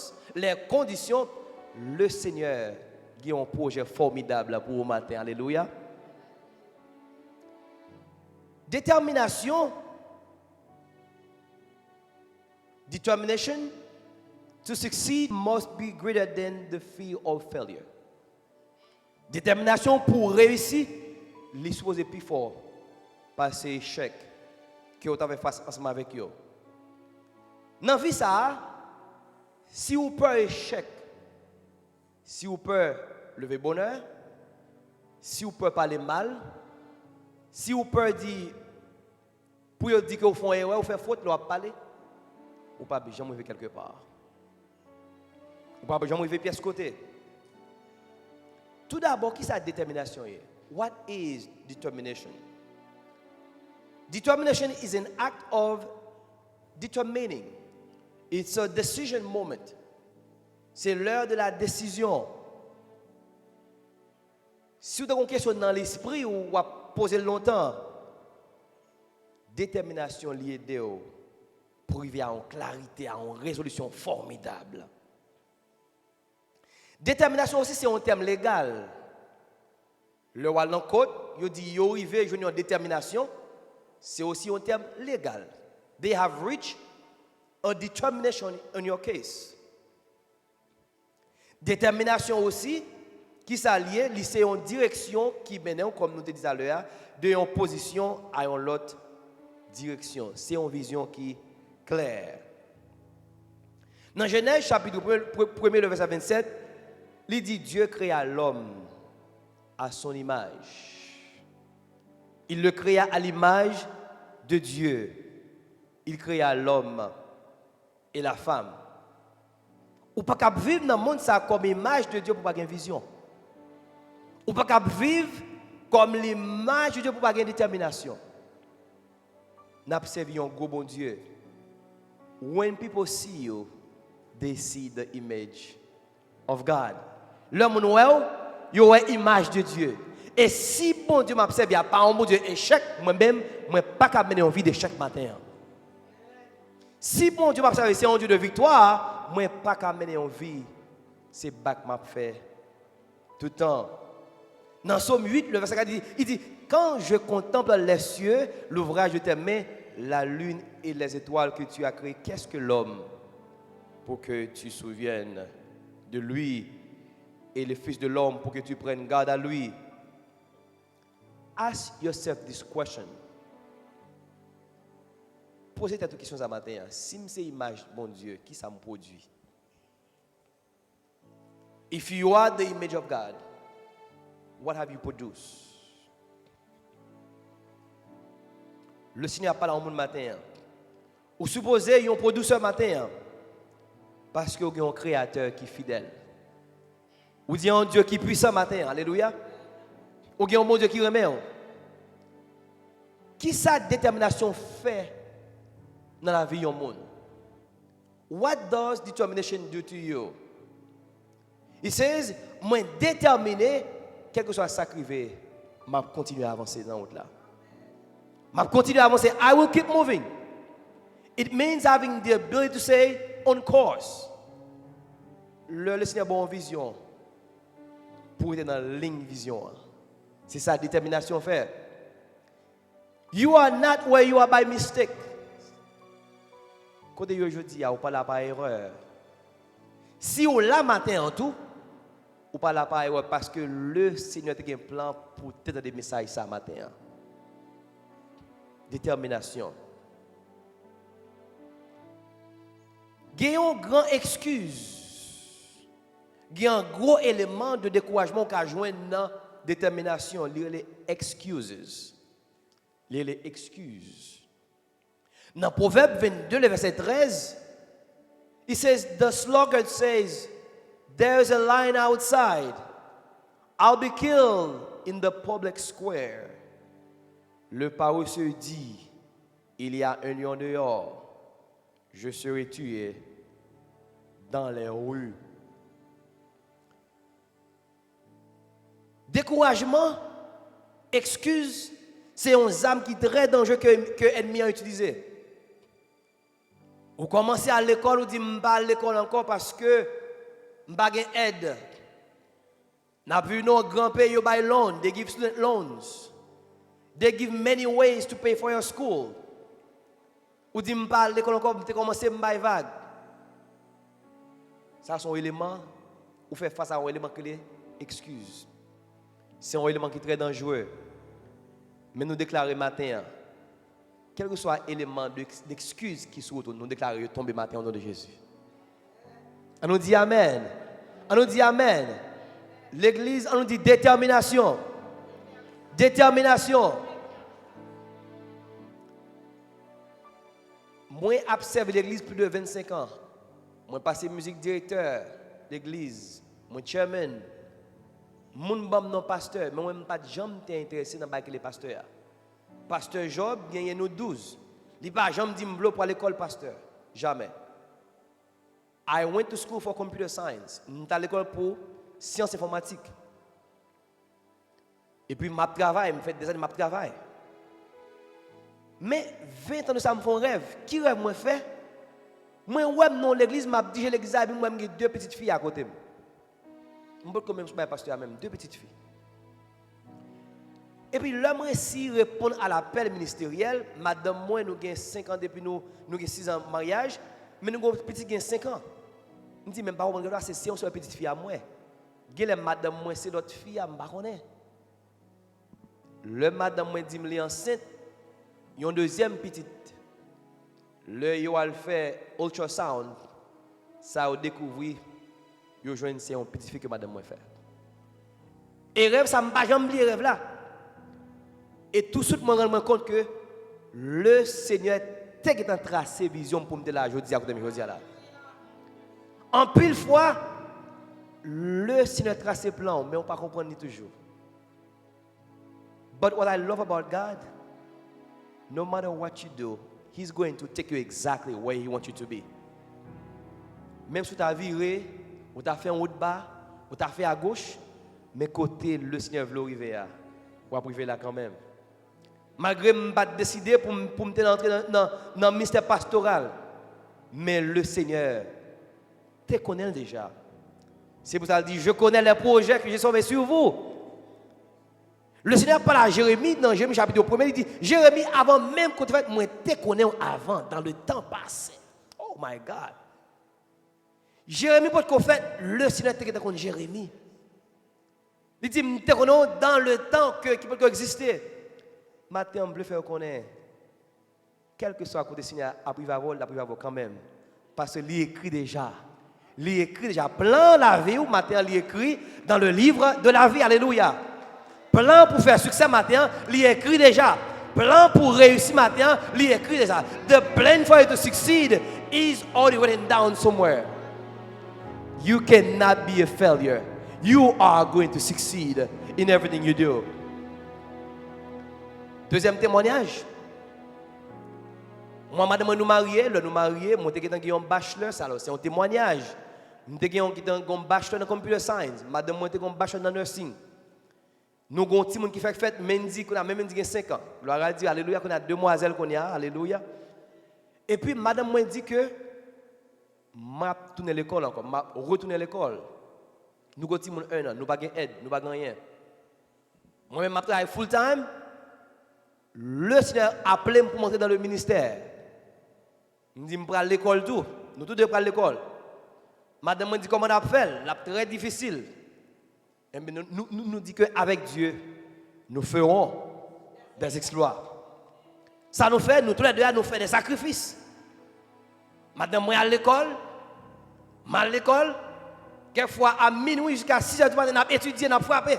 le Seigneur a un projet formidable pour vous matin. Alléluia. Détermination. Determination to succeed must be greater than the fear of failure. Détermination pour réussir, les supposé plus fort par ces échecs que vous avez face ensemble avec eux. Dans la vie, ça, si vous peur échec, si vous peur lever bonheur, si vous peur parler mal, si vous peur dire, pour dire que vous faites erreur, vous faites faute, vous parler, ou pas jamais arriver quelque part. Ou pas jamais arriver pièce côté. Tout d'abord, qui est la détermination? What is determination? Determination is an act of determining. It's a decision moment. C'est l'heure de la décision. Si vous avez une question dans l'esprit ou vous posez longtemps, détermination liée pour arriver à une clarité, à une résolution formidable. Détermination aussi, c'est un terme légal. Le roi dans code, il dit yo arrivé joindre détermination, c'est aussi un terme légal. They have reached a determination in your case. Détermination aussi qui s'allie, c'est une direction qui mène, comme nous te disons à l'heure, de une position à une autre direction. C'est une vision qui est claire. Dans Genèse chapitre 1, le verset 27, il dit Dieu créa l'homme à son image. Il le créa à l'image de Dieu. Il créa l'homme et la femme. Ou pas qu'à vivre dans le monde ça comme image de Dieu pour pas avoir une vision. Ou pas qu'à vivre comme l'image de Dieu pour pas avoir une détermination. Nous observons un gros bon Dieu. When people see you, they see the image of God. L'homme noir, il y a une image de Dieu. Et si bon Dieu m'observe, il n'y a pas un bon Dieu échec, moi-même, je ne peux pas mener une vie d'échec matin. Si bon Dieu m'observe, c'est un Dieu de victoire, je ne peux pas mener une vie, c'est bac m'a fait tout le temps. Dans Somme 8, le verset 4 il dit, quand je contemple les cieux, l'ouvrage de tes mains, la lune et les étoiles que tu as créées, qu'est-ce que l'homme pour que tu te souviennes de lui et le Fils de l'homme pour que tu prennes garde à lui? Ask yourself this question. Posez-toi cette question ce matin. Si c'est image de mon Dieu, qui ça me produit? If you are the image of God, what have you produced? Le Seigneur parle au monde matin. Ou supposez qu'il y a un producteur matin. Parce qu'il y a un créateur qui est fidèle. Ou dit un Dieu qui est puissant matin. Alléluia. Ou bien un bon Dieu qui remet. Qui sa détermination fait dans la vie du monde? What does determination do to you? Il says, moi déterminé, quel que soit ce qui arrive, je vais continuer à avancer dans l'autre là. Je vais continuer à avancer. I will keep moving. It means having the ability to say on course. Le Seigneur a une vision pour être dans la ligne vision. C'est ça, détermination fait. You are not where you are by mistake. Quand aujourd'hui, vous ne pas là par erreur. Si vous là matin en tout, ou pas là parce que le Seigneur a un plan pour t'aider des messages ça matin. Détermination. Gagnons grand excuse. Gagnons un gros élément de découragement qu'a joindre dans détermination, les excuses. Les excuses. Dans Proverbe 22, le verset 13, it says, the sluggard says, there's a lion outside. I'll be killed in the public square. Le paresseux dit, il y a un lion dehors. Je serai tué dans les rues. Découragement, excuse, c'est une arme qui est très dangereuse que l'ennemi a utilisé. Vous commencez à l'école, vous dites, je ne vais pas à l'école encore parce que je n'ai pas d'aide. Nous avons vu nos grands pays, ils buy loans, they give student loans. They give many ways to pay for your school. Vous dites, je ne vais pas à l'école encore, je commence à me vague. Ça, c'est un élément, vous faites face à un élément qui est excuse. C'est un élément qui est très dangereux. Mais nous déclarons matin, quel que soit l'élément d'excuse qui soit autour, nous déclarons tomber matin au nom de Jésus. On nous dit Amen. On nous dit Amen. L'église, on nous dit détermination. Détermination. Moi, j'observe l'église plus de 25 ans. Moi, passé musique directeur l'église. Moi, chairman. Mon bam non pasteur, mais moi pas jamais intéressé dans les pasteurs. Pasteur Job, gagne nous 12. Il pas jamais dit m'vlo pour l'école pasteur. Jamais. I went to school for computer science. J'étais à l'école pour sciences informatiques. Et puis m'a travail, me fait des années m'a travail. Mais 20 ans de ça me font rêve. Qui rêve moi fait? Moi ouais non l'église m'a dit l'église et moi j'ai deux petites filles à côté. Je peux quand même pasteur même deux petites filles. Et puis l'homme si répond à l'appel ministériel, madame moi nous avons 5 ans depuis nous avons 6 ans de mariage, mais nous avons petit gain 5 ans. Je dis même pas c'est une petite fille à moi. Gele madame moi c'est l'autre fille à me connaît. Le madame moi dit me enceinte, une deuxième petite. Le yo a fait ultrasound, ça a découvert yo joine c'est un petit fille que madame moi fait. Et rêve ça me pas jamais oublier rêve là. Et tout de suite moi rends compte que le Seigneur est en tracé vision pour me là jodi à côté jodi là. En pile fois le Seigneur trace plan mais on pas comprendre ni toujours. But what I love about God, no matter what you do, he's going to take you exactly where he wants you to be. Même si tu as viré, ou tu as fait un haut de bas, ou tu as fait à gauche, mais côté le Seigneur veut arriver à, ou arriver là quand même. Malgré que je n'ai pas décidé pour me entrer dans le ministère pastoral, mais le Seigneur te connaît déjà. C'est pour ça qu'il dit, je connais les projets que j'ai sommés sur vous. Le Seigneur parle à Jérémie dans Jérémie chapitre 1, il dit, Jérémie, avant même que tu fasses, moi te connais avant, dans le temps passé. Oh my God. Jérémie, pour qu'on fait, le Seigneur te connaît Jérémie. Il dit, te connais dans le temps qui peut exister. Maintenant, je veux faire connaître, quel que soit le côté Seigneur, après il va quand même. Parce qu'il écrit déjà. Il écrit déjà plan la vie, ou maintenant il écrit dans le livre de la vie. Alléluia. Plan pour faire succès maintenant, il écrit déjà. Plan pour réussir maintenant, il écrit déjà. The plan for you to succeed is already written down somewhere. You cannot be a failure. You are going to succeed in everything you do. Deuxième témoignage. Moi, madame, nous mariés, moi, j'ai un bachelor, c'est un témoignage. J'ai un bachelor dans computer science. Madame, moi, j'ai un bachelor dans nursing. Nous avons un petit monde qui fait fête, Mendy, qu'on a même 5 ans. Gloire à Dieu, alléluia, qu'on a 2 demoiselles qu'on a, alléluia. Et puis, madame, moi, dit que, je tourne l'école encore, je retourne à l'école. Nous avons un petit monde 1 an, nous n'avons pas d'aide, nous n'avons pas rien. Moi-même, je travaille full time. Le Seigneur a appelé pour monter dans le ministère. Il me dit, je vais à l'école tout. Nous tous deux à l'école. Madame me dit, comment on a fait? C'est très difficile. Et nous dit qu'avec Dieu, nous ferons des exploits. Ça nous fait, nous tous les deux, nous faire des sacrifices. Madame, moi à l'école, quelquefois à minuit jusqu'à 6h du matin, on a étudié, on a frappé.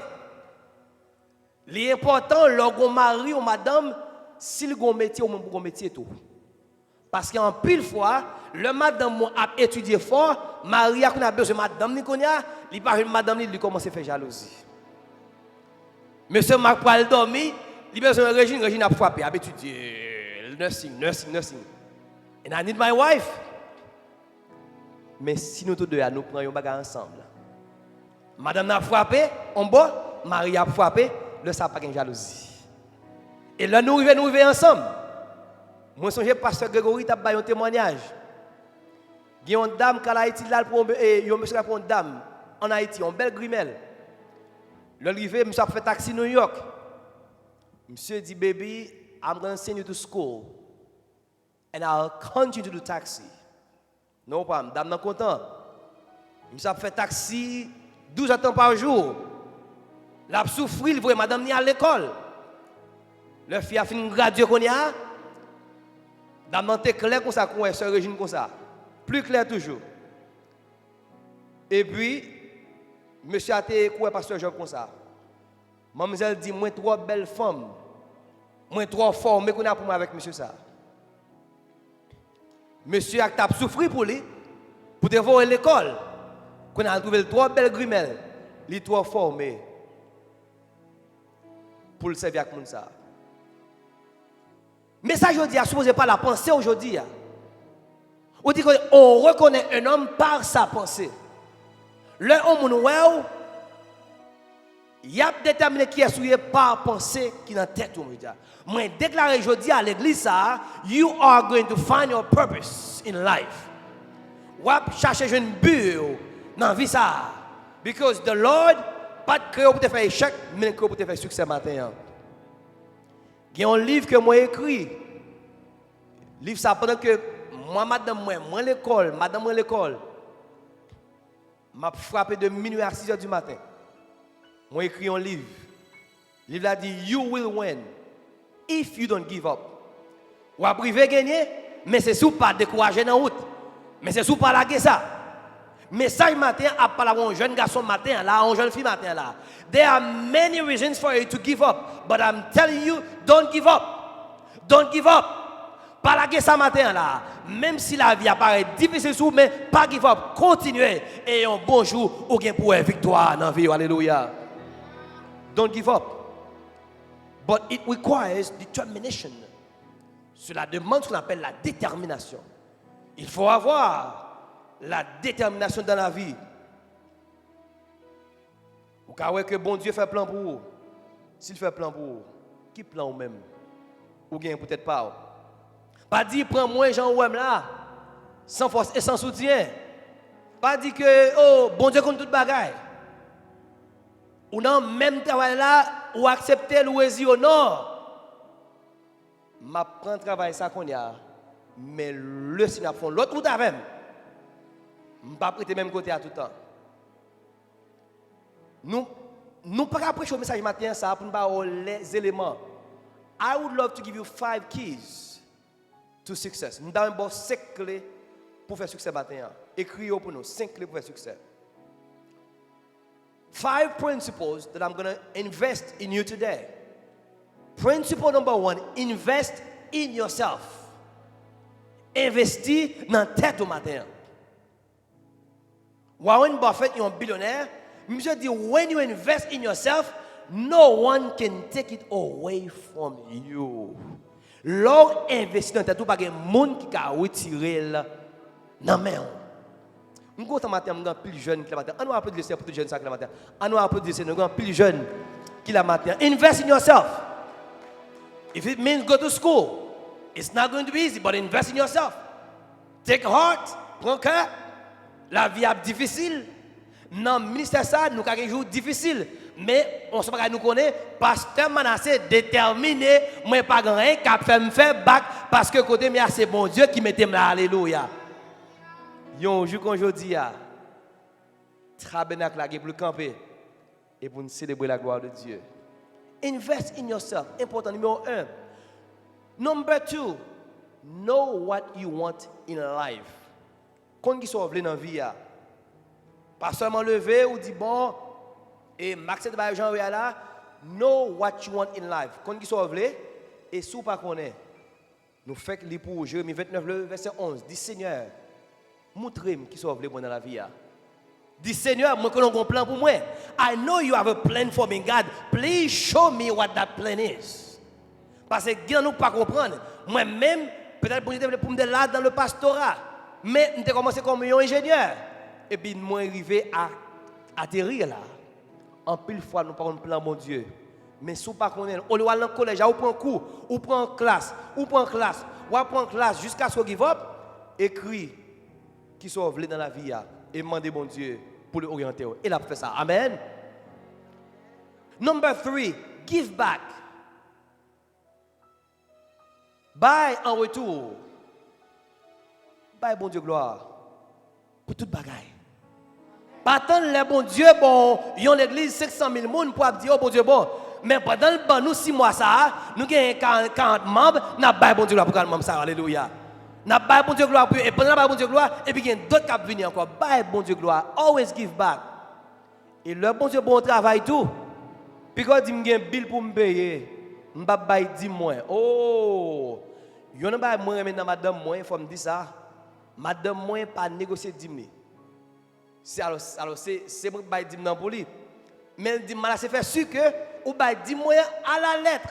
L'important, lorsqu'on mari ou madame, s'il a un métier ou même pour un métier tout. Parce qu'en pile fois, le madame a étudié fort, Maria qu'on a besoin de madame ni konya, il pas une madame il commence à faire jalousie. Monsieur Marc Poil dormi, il besoin de Régine a frappé, a étudié nursing. And I need my wife. Mais si nous tous deux nous prenons bagarre ensemble. Madame a frappé, on bas, Marie a frappé, le ça pas de jalousie. Et là nous arrivons ensemble. Moi songe pasteur Grégory t'a ba un témoignage. Il y a une dame qui a Haïti là pour un monsieur pour une dame en Haïti, une belle grimelle. Le arrivé monsieur a fait taxi New York. Monsieur dit baby, I'm going to send you to school and I'll continue to do taxi. Non pas, dame nan content. Monsieur a fait taxi 12 heures par jour. La souffrir, il voit madame ni à l'école. Le fille a fini graduer qu'on y a. Dame nan te clair comme ça, qu'on sœur Régine comme ça. Plus clair toujours. Et puis, monsieur a été quoi pasteur Jean comme ça. Mademoiselle dit moi trois belles femmes. Moi trois formées qu'on a pour moi avec monsieur ça. Monsieur a tap souffrir pour lui pour devoir l'école. Qu'on a trouvé trois belles grimelles, les trois formées pour le servir avec ça. Mais ça aujourd'hui, supposé pas la pensée aujourd'hui. On dit qu'on reconnaît un homme par sa pensée. Le homme, il a déterminé qui est souillé par pensée qui est dans la tête. Moi, déclaré aujourd'hui à l'église, you are going to find your purpose in life. Ou chercher un but dans la vie. Because the Lord, pas de créer pour te faire échec, mais créer pour te faire succès matin. Il y a un livre que moi écrit. Livre ça pendant que moi, madame, moi l'école, madame, moi l'école, m'a frappé de minuit à 6h du matin. Moi écrit un livre. Le livre a dit, you will win if you don't give up. Ou à privé gagner, mais c'est sous pas décourager dans la route. Mais c'est sous pas laguer ça. Message matin à parler à un jeune garçon matin là, à une jeune fille matin là. There are many reasons for you to give up, but I'm telling you, don't give up. Don't give up. Pas laguer ça matin là. Même si la vie apparaît difficile sous, mais pas give up. Continuez et un bon jour ou bien pour une victoire dans la vie. Alléluia. Don't give up. But it requires determination. Cela demande ce qu'on appelle la détermination. Il faut avoir la détermination dans la vie. Vous savez que bon Dieu fait plan pour vous. S'il fait plan pour vous, qui plan ou même? Ou bien peut-être pas. Pas dire prends moi Jean Ouem là, sans force et sans soutien. Pas dire que oh bon Dieu compte toute bagaille. Ou non même travail là ou accepter le ou non. M'a prend travail ça qu'on y a, mais le signe font l'autre route avec. Pas prêter même côté à tout temps. Nous pas prêcher au message matin ça pour nous avoir les éléments. I would love to give you 5 keys to success. Nous avons 5 clés pour faire succès matin. Écrivez pour nous 5 clés pour faire succès. 5 principles that I'm going to invest in you today. Principle number 1, invest in yourself. Investis dans la tête au matin. Warren Buffett est un billionnaire. Monsieur dit, when you invest in yourself, no one can take it away from you. L'or investi dans ta tête, pas de monde qui a retiré là dans main. Nous comptons matin, nous avons plus jeunes qui la matin. On va applaudir pour tous les jeunes qui la matin. On va applaudir nous avons plus jeunes qui la matin. Invest in yourself. If it means go to school, it's not going to be easy, but invest in yourself. Take heart, prends cœur. La vie est difficile. Dans le ministère, ça, nous avons des jours difficiles. Mais on se pas nous connaît, pasteur Manassé déterminé, moi pas rien qui fait me faire bac parce que côté moi c'est bon Dieu qui mettait là. Alléluia. Yon jour qu'aujourd'hui a tabernacle là pour camper. et pour nous célébrer la gloire de Dieu. Invest in yourself. Important, numéro 1. Number 2, know what you want in life. Quand qui sont venus dans la vie, pas seulement lever ou dire bon, et Max de Jean là, know what you want in life. Quand qui sont venus, et sous pas qu'on est, nous faisons les pour Jérémie 29, verset 11. Dis Seigneur, montrez-moi qui sont venus dans la vie. Dis Seigneur, moi que l'on a un plan pour moi. I know you have a plan for me, God. Please show me what that plan is. Parce que nous ne pas comprendre. Moi-même, peut-être pour me là dans le pastorat. Mais je commencé comme un ingénieur. Et puis, moi, arrivé à atterrir là. En pile fois, nous parlons de plan, mon Dieu. Mais si vous ne connaissez pas, on va dans le collège, on prend cours, on prend classe, on prend classe jusqu'à ce qu'on give up, écrit qui sont venus dans la vie et demander bon Dieu pour l'orienter. Et il a fait ça. Amen. Number 3, give back. Bye en retour. Bye bon Dieu gloire. Pour toute bagaille. Pas attendre le bon Dieu, bon, il y a une église 500 000 personnes pour dire oh bon Dieu bon. Mais pendant le ban, nous 6 mois ça, nous avons 40 membres, nous avons bon Dieu gloire pour 40 membres ça. Alléluia. Nous avons bon Dieu gloire et pendant nous bon Dieu gloire et puis il y a d'autres qui viennent encore. Bye bon Dieu gloire. Always give back. Et le bon Dieu bon travail tout. Puis quand il me a un bill pour me payer, je ne vais pas 10 mois. Oh. Il y a un moi maintenant madame moi, il faut me dire ça. Madame moi pas négocier 10 000. Alors c'est moi qui 10 000 pour lui. Mais il dit c'est fait sûr que ou ba 10 mois à la lettre.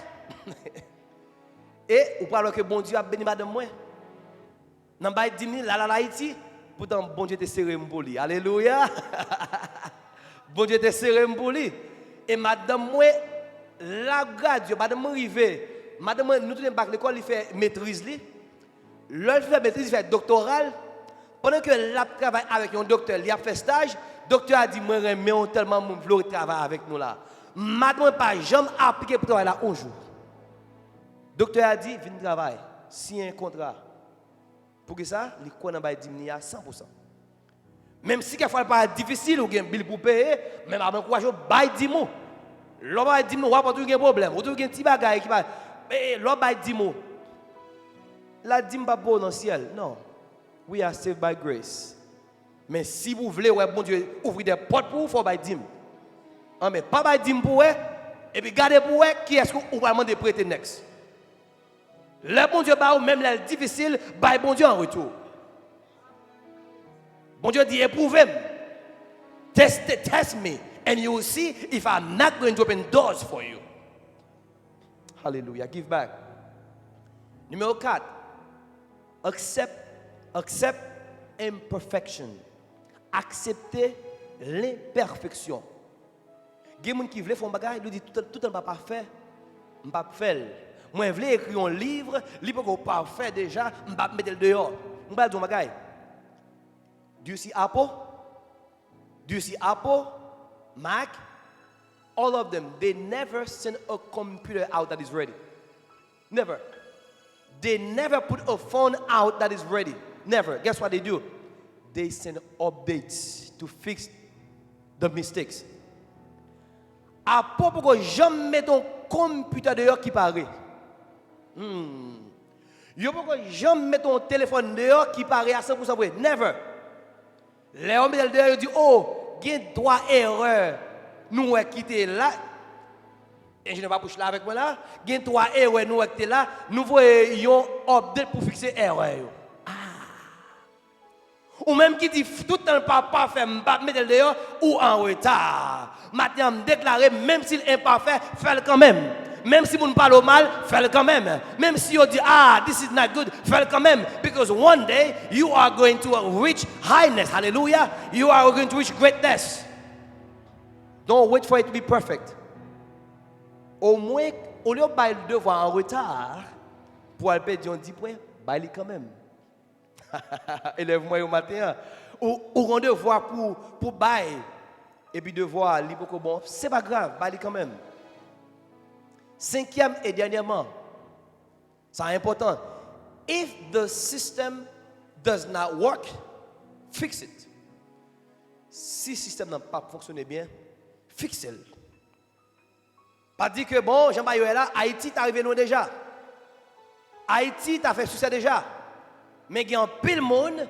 Et ou parle que bon Dieu a béni madame moi. Nan ba 10 000 là Haïti, pourtant bon Dieu te serré pour lui. Alléluia. Bon Dieu te serré pour lui. Et madame moi la grade madame moi arrivé. Madame moi nous tous bac l'école il fait maîtrise li. L'autre fait maîtrise il fait doctoral. Pendant que la travaille avec un docteur, il a fait stage, le docteur a dit moi mais on tellement mon vouloir travailler avec nous là. Madame pas jamais appliqué pour travailler là un jour. Le docteur a dit viens travailler, signer un contrat. Pour que ça, il connaît pas 10 000 à 100%. Même si quelquefois pas difficile ou bien bill pour payer, même avant quoi je bail 10 mots. L'homme a 10 mots, pas tout un problème, ou tout un petit bagage qui va l'homme a 10 mots. La 10 pas bon dans le ciel. Non. We are saved by grace. Mais si vous voulez, ouais, bon Dieu, ouvrir des portes pour vous, il faut bailler 10 000. Mais pas bailler 10 000 pour vous, et puis gardez pour vous, qui est-ce qu'on va demander prêter next. Le bon Dieu, même les difficile, baille bon Dieu en retour. Bon Dieu dit, éprouvez-moi. Test me, and you will see if I'm not going to open doors for you. Hallelujah. Give back. Numéro 4. Accept imperfection. Accepter l'imperfection. Il y a des gens qui veulent faire un bagage, ils disent tout n'est pas parfait, je ne peux pas faire. Moi, je veux écrire un livre, il n'est pas parfait déjà, je ne peux pas mettre le dehors. Je vais dire un bagage. Do you see Apple? Do you see Apple? Mac? All of them, they never send a computer out that is ready. Never. They never put a phone out that is ready. Never. Guess what they do? They send updates to fix the mistakes. À propos que jamais mettre un computer dehors qui paraît. Yo pourquoi jamais mettre un téléphone dehors qui paraît à 100% vrai. Never. Les hommes dehors ils disent oh, il y a droit erreur. Nous on quitter là. Et je ne vais pas pousser là avec moi là. Il y a trois erreurs nous quitter là. Nous voyons update pour fixer erreur. Ou même qui dit tout le temps pas parfait, m'pas mettre le dehors ou en retard. Maintenant me déclarer même s'il est imparfait, fais-le quand même. Même si vous ne parlez mal, fais-le quand même. Même si vous dites this is not good, fais-le quand même. Because one day you are going to reach highness. Hallelujah. You are going to reach greatness. Don't wait for it to be perfect. Au moins, au lieu de bailler le devoir en retard, pour aller perdre 10 points, baille quand même. Élève-moi au matin. Ou on devoir pour bailler. Et puis devoir, libre que bon, c'est pas grave, baille quand même. 5e et dernièrement, c'est important. If the system does not work, fix it. Si le système n'a pas fonctionné bien, fixez-le. Pas dire que bon, Jean-Baptiste est là, Haïti est arrivé loin déjà. Haïti t'a fait succès déjà. Mais il y a un pile monde,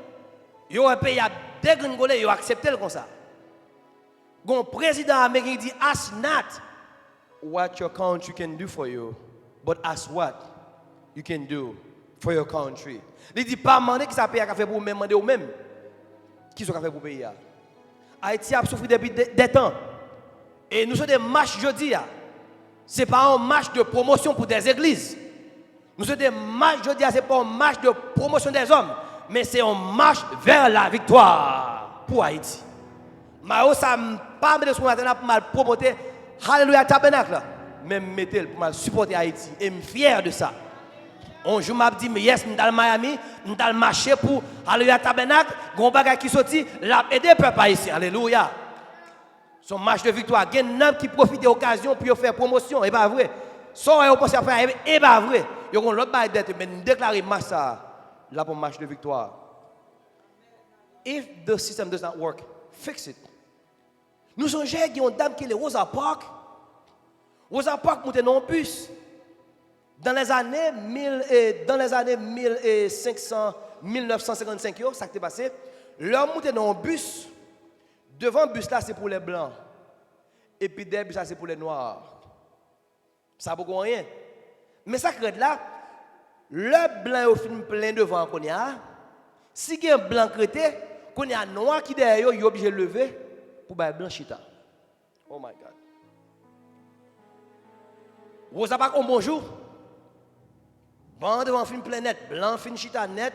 il y a un pays à dégringoler, il a accepté le comme ça. Un président américain dit, ask not what your country can do for you, but ask what you can do for your country. Il dit pas demander qui ça paye à faire pour vous-même, demander vous-même qui sont fait pour payer. Haïti a souffert depuis des temps. Et nous sommes des marches jeudi. Ce n'est pas un marche de promotion pour des églises. Nous sommes des marches jeudi, ce n'est pas un marche de promotion des hommes, mais c'est un marche vers la victoire pour Haïti. Mais ça ne pas mettre ce matin pour mal promoter Alléluia Tabernacle, mais mettez pour mal supporter Haïti. Et je suis fier de ça. Un jour, je dit, mais yes, je suis dans Miami, je suis dans le marché pour Alléluia Tabernacle, il y a un qui sorti, l'a aidé le peuple haïtien. Alléluia. Son match de victoire. Il y a un homme qui profite de l'occasion pour faire promotion. Et pas vrai. Soit vous pensez à faire, et pas vrai. Il y a un autre bail d'être, mais déclarer match ça, là pour match de victoire. If the system does not work, fix it. Nous sommes qu'il y a une dame qui est Rosa Parks. Rosa Parks monte dans un bus. Dans les années 1955, ça qui est passé, l'homme monte dans un bus. Devant le bus là, c'est pour les blancs. Et puis derrière le bus là, c'est pour les noirs. Ça ne vaut rien. Mais ça crée là, le blanc est au film plein devant qu'on y a. Si il y a un blanc crété, qu'on y a un noir qui derrière, il est obligé de lever pour le blanc chita. Oh my God. Vous avez pas un bonjour? Bon devant film plein net, blanc fin chita net,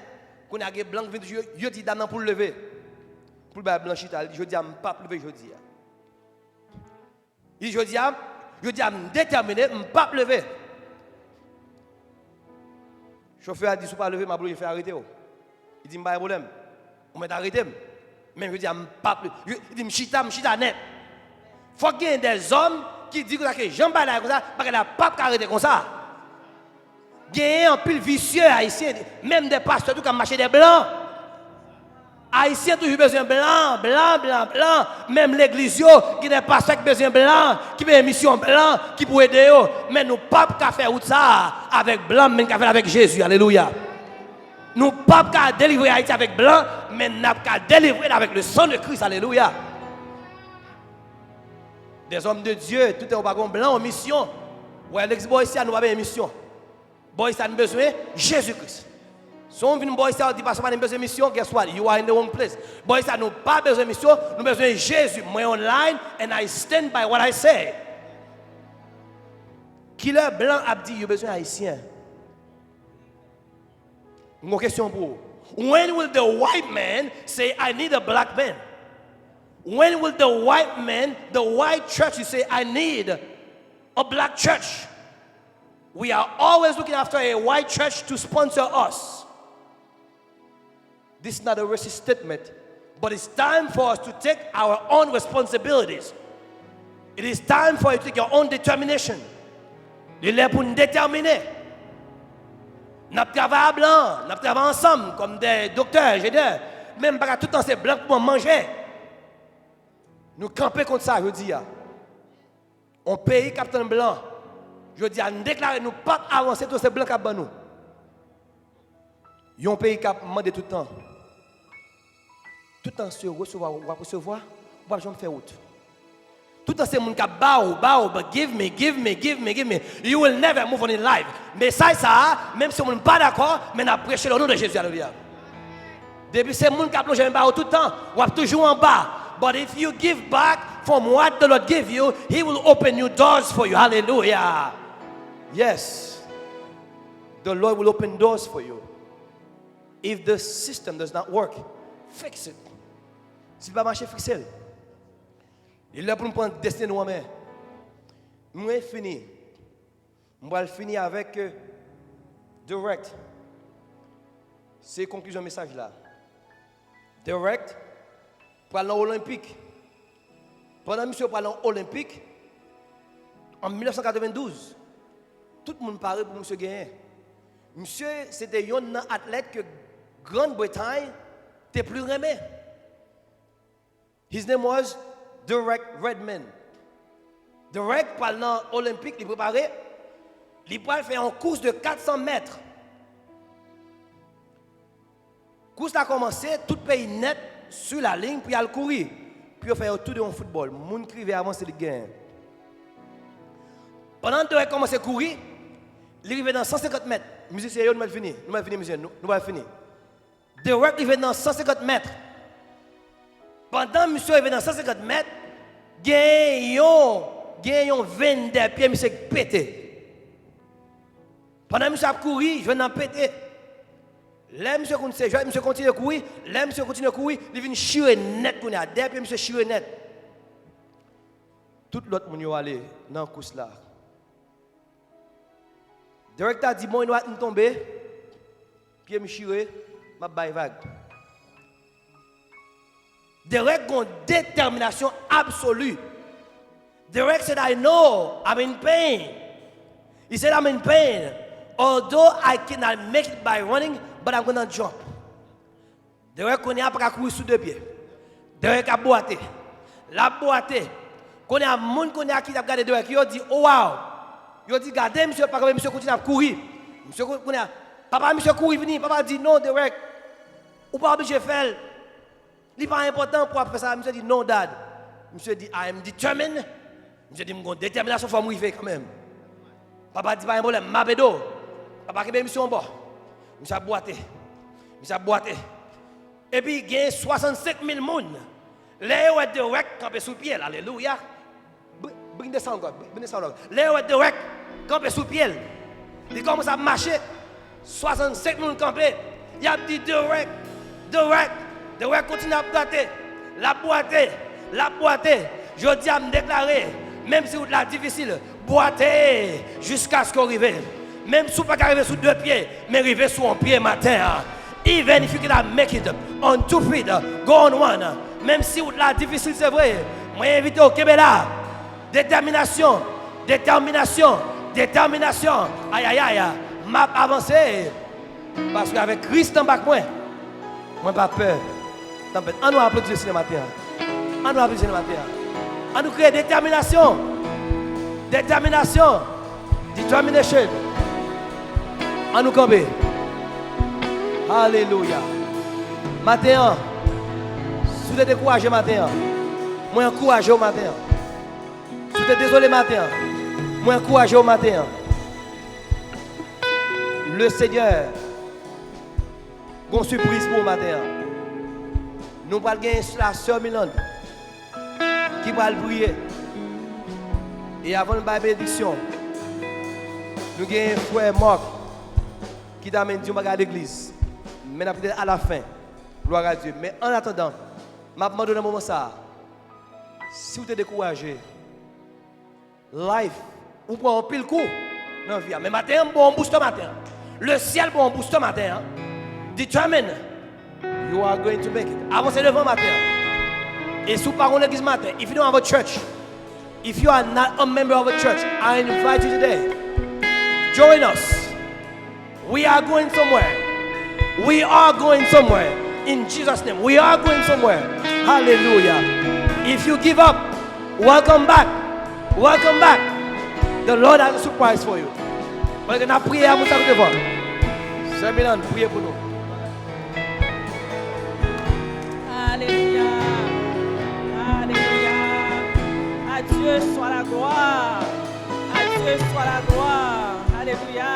qu'on y a un blanc qui vient, il dit dame pour le lever. Pour le blanc chita, je dis à ne pas lever, je dis. Je dis à déterminé, je ne pas lever. Le chauffeur a dit, si vous ne pas lever, je vais faire arrêter. Il dit, pas de problème. On m'a arrêté. Même je dis, je ne pas lever. Il dit, je suis net. Il faut qu'il y ait des hommes qui disent que Jean-Baptiste comme ça, parce qu'il n'a pas arrêté comme ça. Il y a un pile vicieux haïtien, même des pasteurs qui ont marché des blancs. Haïtiens toujours besoin de blanc. Même l'église, qui a des pasteurs qui ont besoin de blanc, qui ont une mission blanc, qui peuvent aider. Mais nous ne pouvons pas faire ça avec blanc, mais nous pouvons faire avec Jésus. Alléluia. Nous ne pouvons pas délivrer Haïti avec blanc, mais nous pouvons délivrer avec le sang de Christ. Alléluia. Des hommes de Dieu, tout est au bagon blanc en mission. Ouais, l'ex-boy ici, nous avons une mission. Boy, ça a besoin de Jésus-Christ. Si on vient boy, ça dit pas besoin de mission, guess what? You are in the wrong place. Boy, ça nous pas besoin de mission, nous besoin de Jésus. Moi online and I stand by what I say. Qui le blanc a dit, il a besoin haïtien. Une question pour vous. When will the white man say, I need a black man? When will the white church say, I need a black church? We are always looking after a white church to sponsor us. This is not a racist statement, but it's time for us to take our own responsibilities. It is time for you to take your own determination. Il est pour nous déterminer. Nous travaillons blanc, nous travaillons ensemble comme des docteurs, ingénieurs. Même pas tout le temps c'est blanc pour manger. Nous camper contre ça, je dis. On paye capitaine blanc. Je dis, nous déclarons, nous ne pouvons pas avancer tous ces blancs qui ont nous. Ils ont pays qui a demandé tout le temps. Tout le temps, se recevoir, on va recevoir, on va jamais faire autre. Tout le temps, c'est mon qui bow, but give me. You will never move on in life. Mais ça, même si on n'est pas d'accord, mais on a prêché le nom de Jésus. Alléluia. Depuis c'est mon qui a plongé en bas tout le temps, on va toujours en bas. But if you give back from what the Lord gave you, He will open new doors for you. Hallelujah. Yes. The Lord will open doors for you. If the system does not work, fix it. Si pas marcher, fixez-le. Il est pour nous prendre destin de moi-même. Moi, fini. Je vais finir avec direct. C'est la conclusion du message là. Direct. Pour aller olympique. Pendant que je suis allé olympique, en 1992, tout le monde parlait pour M. gagner. Monsieur, c'était un athlète que Grande-Bretagne n'était plus aimé. His name was Derek Redmond. Direct pendant l'Olympique, il préparé. Il va faire une course de 400 mètres. La course a commencé, tout pays net sur la ligne, puis il courir. Puis il fait un tour de football. Le monde qui avant, c'est le gain. Pendant que il a commencé à courir, il arrive dans 150 mètres. Musicien, nous allons finir. Nous allons finir, musicien. Nous allons finir. Direct, il arrive dans 150 mètres. Pendant que monsieur arrive dans 150 mètres, gagnons 22 pieds, monsieur pété. Pendant que monsieur a couru, je viens d'en péter. Là, monsieur continue à courir. Là, monsieur continue à courir. Il vient chier net. Derrière, monsieur chier net. Tout l'autre monde est allé dans la course là. Direct a dit, moi, il doit tomber. Puis, je suis ma baille vague. Direct a une détermination absolue. Direct said, I know I'm in pain. He said, I'm in pain. Although I cannot make it by running, but I'm going to jump. Direct qu'on est après courir sous deux pieds. Direct a boité. La boité. Qu'on est un monde qu'on est qui a regardé direct. Il a dit, oh wow. Il a dit, regardez, monsieur, pas monsieur continue à courir. Monsieur, papa, monsieur courir, venir. Papa dit, non, direct. Ou pas obligé de faire. Il n'est pas important pour faire ça. Monsieur dit, non, dad. Monsieur dit, I am determined. Monsieur dit, mon détermination, il faut m'arriver quand même. Papa dit, pas un problème, ma bédo. Papa qui est monsieur en bas. Monsieur a boité. Monsieur a boité. Et puis, il y a 65 000 personnes. Là, où est direct campé sous pied. Alléluia. Bring the sound, God. Bring the sound, God. Là, où est direct campé sous pied. Il commence à marcher. 65 000 campés. Il a dit direct. Direct continue à boiter. La boiter. Je dis à me déclarer, même si vous êtes difficile, boiter jusqu'à ce qu'on arrive. Même si vous ne pouvez pas arriver sur deux pieds, mais arriver sur un pied matin. Even if you cannot make it on 2 feet, go on 1. Même si vous êtes difficile, c'est vrai. Moi, invité au Québec là. Détermination. Aïe. M'a avancé. Parce qu'avec Christ en bas, moi, pas peur. On nous applaudit ce matin. On nous crée détermination. Determination. On nous camper. Alléluia. Matin, si vous êtes découragé matin, moi encouragé au matin. Si vous êtes désolé matin, moi encouragé au matin. Le Seigneur, une surprise pour le matin. Nous allons gagner la sœur Milan qui va prier. Et avant de la bénédiction, nous avons un frère Marc qui t'amène Dieu à l'église. Mais peut-être à la fin. Gloire à Dieu. Mais en attendant, je demande dans un moment ça. Si vous êtes découragé, life, vous prenez un pile coup dans la vie. Mais matin, bon boost matin. Le ciel, bon boost matin. Determine, you are going to make it. Avancez devant matin. Et si vous parlez de l'église matin, if you don't have a church, if you are not a member of a church, I invite you today. Join us. We are going somewhere. In Jesus' name. We are going somewhere. Hallelujah. If you give up, welcome back. The Lord has a surprise for you. On va prier à vous devant. Sœur Milan, priez pour nous. Alléluia. À Dieu soit la gloire. Alléluia.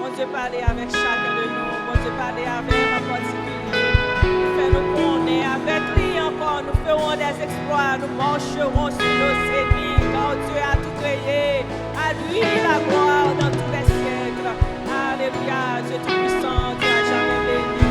Mon Dieu, parlez avec chacun de nous. Mon Dieu, parlez avec en particulier. Fais-nous connaître avec lui encore. Nous ferons des exploits. Nous marcherons sur nos ennemis. Car Dieu a tout créé. À lui la gloire dans tous les siècles. Alléluia. Dieu tout-puissant, Dieu a jamais béni.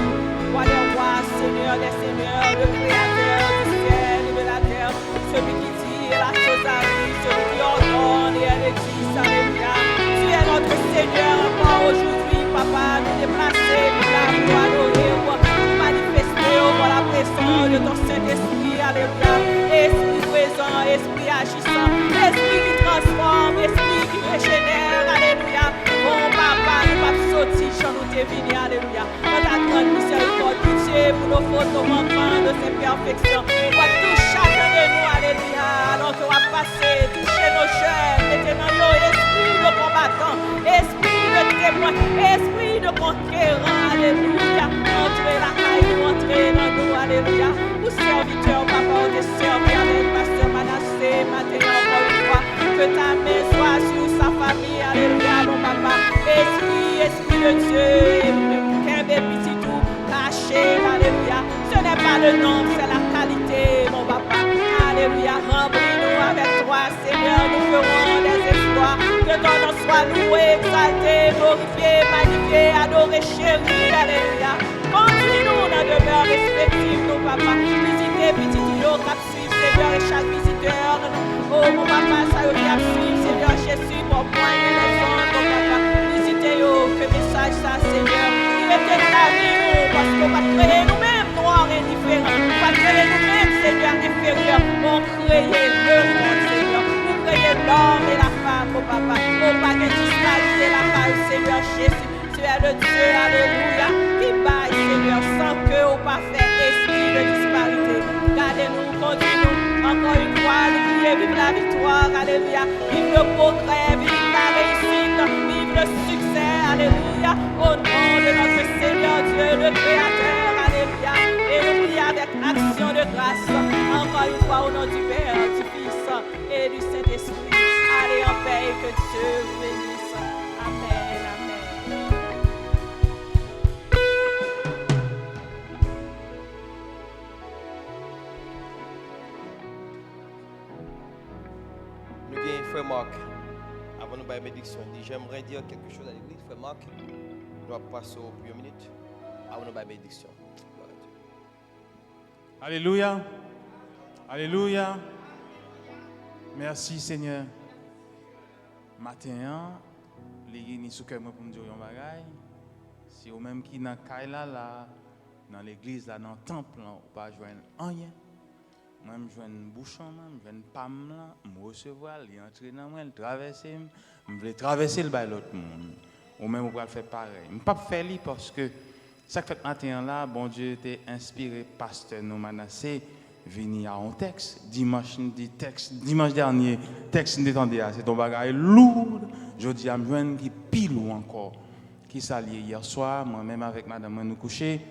Roi des rois, Seigneur des seigneurs, le Créateur du ciel et de la terre. Celui qui dit la chose arrive, celui qui ordonne et elle existe. Alléluia. Tu es notre Seigneur encore aujourd'hui, Papa, nous déplacer, nous adorer, nous manifester par la présence de ton Saint-Esprit. Alléluia. Esprit présent, esprit agissant, esprit qui transforme, esprit qui régénère. Alléluia. Bon Papa, nous pas sortir, j'en nous deviner. Alléluia. Dans ta grande miséricorde, pitié pour nos fautes, nos manquements, nos imperfections. Touche chacun de nous. Alléluia. Alors qu'on va passer, toucher nos chers. conquérant, alléluia. Entrez la caille, entrez dans nous, alléluia. Pour serviteurs, papa, on te servi avec pasteur Manassé, matin encore une fois. Que ta main soit sur sa famille, alléluia, mon papa. Esprit de Dieu, qu'un petit tout caché, alléluia. Ce n'est pas le nombre, c'est la qualité, mon papa. Alléluia, remplis-nous avec toi, Seigneur, nous ferons des exploits. Que ton nom soit loué, exalté, glorifié, magnifié, adoré, chéri, alléluia. Conduis-nous dans demeure respective, nos papa. Visitez petit Dio, cap suivre, Seigneur, et chaque visiteur. Oh, mon papa, ça y est, cap suivre, Seigneur Jésus, pour poigner les ondes, mon papa. Visitez-nous, que message ça, Seigneur. Mettez dans la vie, nous, parce qu'on va créer nous-mêmes noirs et différents. On va créer nous-mêmes, Seigneur, inférieurs. On créer le monde, Seigneur. Pour créer l'homme et la femme, mon papa. On va que disparité la page, Seigneur Jésus. Tu es le Dieu, alléluia, qui baille, Seigneur, sans que au parfait esprit de disparité. Gardez-nous, conduis-nous, encore une fois, nous prions, vive la victoire, alléluia. Vive le progrès, vive la réussite, vive le succès, alléluia. Au nom de notre Seigneur Dieu, le Créateur, alléluia. Et nous prions avec action de grâce, encore une fois, au nom du Père, du Fils et du Saint-Esprit. Allez en paix et que Dieu vous bénisse. Amen, amen. Nous avons frère Marc. Avant de faire la bénédiction, il dit j'aimerais dire quelque chose à l'église. Frère Marc, nous doit passer aux premières minutes avant de faire la bénédiction. Alléluia. Alléluia. Merci Seigneur. Matin, les gens qui pour me dire un bagage. Si vous même qui dans Kaila là, dans l'église là, dans le temple là, ou pas joindre rien. Moi je joindre un bouchon, je joindre pam là, me recevoir, il entrer dans moi, traverser, je veux traverser le bail l'autre monde. Ou même vous pouvez faire pareil. Je pas faire li parce que ça fait matin là, bon Dieu était inspiré pasteur nous Manassé venir à un texte dimanche dernier texte n'étendait c'est ton bagage lourd. Je dis à me joindre qui pile ou encore qui s'allié hier soir moi même avec madame nous coucher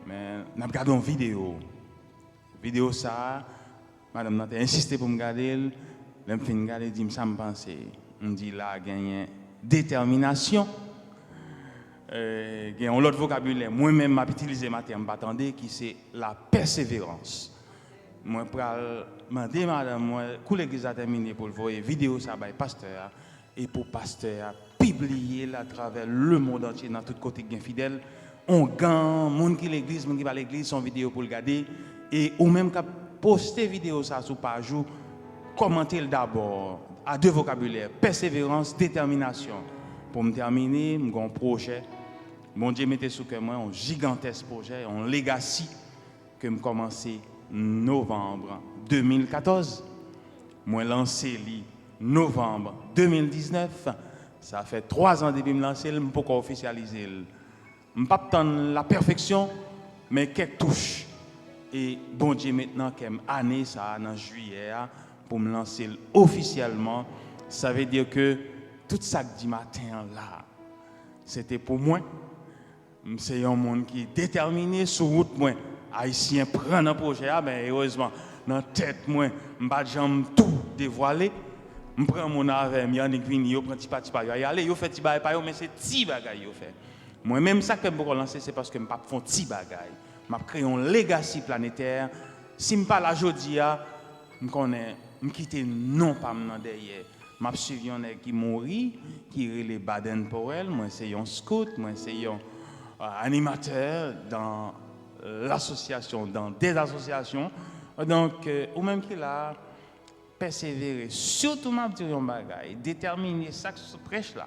mais n'a regardé une vidéo ça madame n'a insisté pour me regarder me fin regarder dit ça me penser on dit là gagner détermination il y a un autre vocabulaire moi-même m'a utilisé matin m'attendais qui c'est la persévérance. Moi pral demander madame moi quand l'église a terminé pour le voir vidéo ça by pasteur et pour pasteur publier à travers le monde entier dans tout côté gain fidèle on gagne monde qui l'église monde qui va l'église son vidéo pour le regarder et ou même qu'a poster vidéo ça sur page ou commenter d'abord à deux vocabulaires persévérance détermination pour me terminer mon projet mon Dieu mettez sous que moi un gigantesque projet un legacy que me commencé novembre 2014 moi lancé novembre 2019 ça fait 3 ans depuis me lancer je peux pas officialiser je pas attendre la perfection mais quelques touches et bon Dieu maintenant qu'une année ça en juillet pour me lancer officiellement ça veut dire que tout ça que dit matin là c'était pour moi c'est un monde qui est déterminé sur route moi haïtien prend un projet mais heureusement dans tête moi m'pas jamais tout dévoiler me prend mon avec Yannick Vini yo prend petit pas y aller yo fait petit bagay pas yo mais c'est petit bagay yo fait moi même ça que me lancer c'est parce que me pas font petit bagay m'a créé un legacy planétaire si me pas la jodi a me connais me quitter non pas m'en derrière m'a suivi un qui mourit qui relé Baden Powell moi c'est un scout moi c'est un animateur dans l'association dans des associations donc ou même qui l'a persévérer surtout m'a dit un bagage déterminer ça que prêche là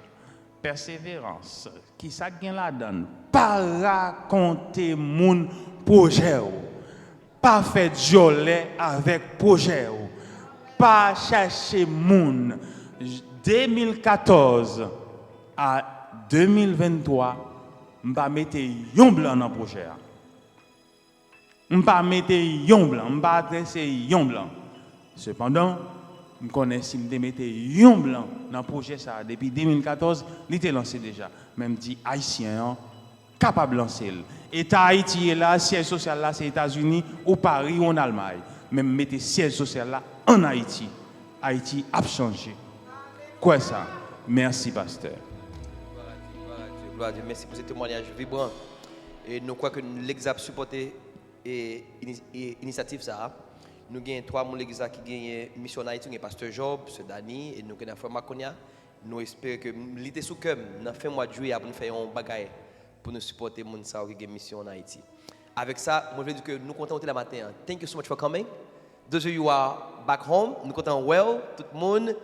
persévérance qui ça gain la donne pas raconter mon projet pas faire jolet avec projet pas chercher moun 2014 à 2023 m'pa mettre yon blanc dans projet m'pa mettre yon blanc m'pa adresser yon blanc cependant je connais si me mettre yon blanc dans projet ça depuis 2014 il était lancé déjà même dit haïtien capable de lancer. État Haïti est là, siège social là, c'est États-Unis, ou Paris, ou en Allemagne. Mais mettez siège social là en Haïti. Haïti a changé. Quoi ça? Merci, pasteur. Gloire à Dieu. Merci pour ce témoignage vibrant. Et nous croyons que l'Église a supporté l'initiative ça. Nous avons 3 membres de l'Église qui ont mission en Haïti, nous avons pasteur Job, M. Dani, et nous avons frère Maconia. Nous espérons que l'idée sous cœur, dans la fin mois de juillet, pour nous faire un bagage pour nous supporter les gens qui ont mission en Haïti. Avec ça, je veux dire que nous comptons la matin. Thank you so much for coming. Those of you who are back home, nous comptons well, tout le monde.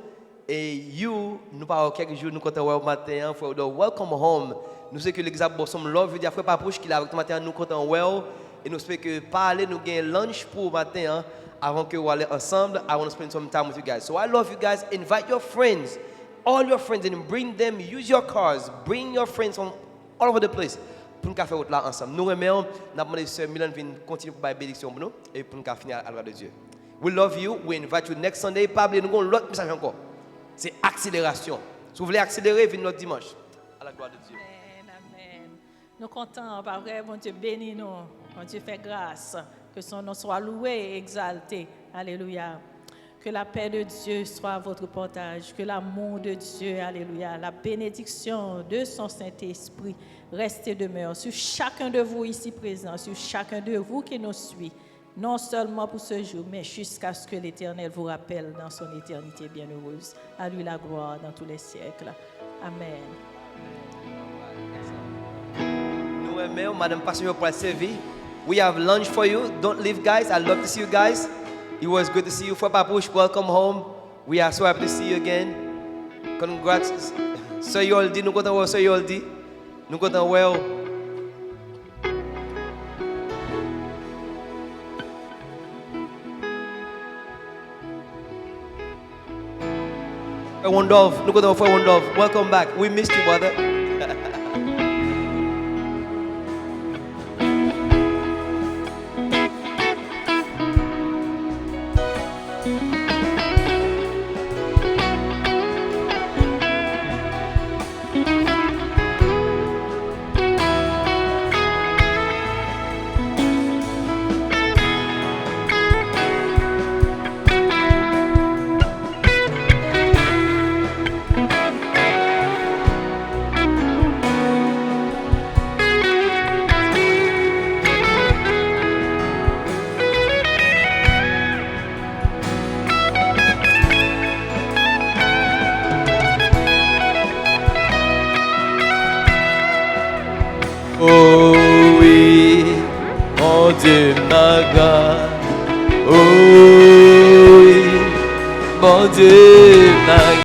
Et you, nous parlons quelques jours, nous comptons well matin, for the welcome home. Nous savons que l'exemple de son love, je veux dire, frère Papouche, qui est avec matin, nous comptons well. Et nous espérons que parler, nous gagnons lunch pour matin, avant que vous allez ensemble. I want to spend some time with you guys. So I love you guys. Invite your friends, all your friends, and bring them. Use your cars. Bring your friends from all over the place. Pour nous faire là ensemble. Nous remercions. Nous avons demandé Sœur Milan de continuer pour la bénédiction pour nous et pour nous finir à la gloire de Dieu. We love you. We invite you next Sunday. Pas oublier, nous avons l'autre message encore. C'est accélération. Si vous voulez accélérer, venez notre dimanche. À la gloire de Dieu. Amen. Nous comptons, par vrai, mon Dieu bénis nous. Mon Dieu fait grâce. Que son nom soit loué et exalté. Alléluia. Que la paix de Dieu soit à votre portage. Que l'amour de Dieu, alléluia, la bénédiction de son Saint-Esprit reste et demeure sur chacun de vous ici présents, sur chacun de vous qui nous suit. Non seulement pour ce jour, mais jusqu'à ce que l'Éternel vous rappelle dans son éternité bienheureuse. À lui la gloire dans tous les siècles. Amen. Nous aimons, Madame Pastor, pour la servir. We have lunch for you. Don't leave, guys. I love to see you guys. It was good to see you. For Papouche, welcome home. We are so happy to see you again. Congrats. So you all did. Nous comptons well. So you all did. Nous comptons well. Wondolf. Nous comptons for Wondolf. Welcome back. We missed you, brother. Oh oui, mon Dieu, ma grâce. Oh oui, mon Dieu, ma grâce.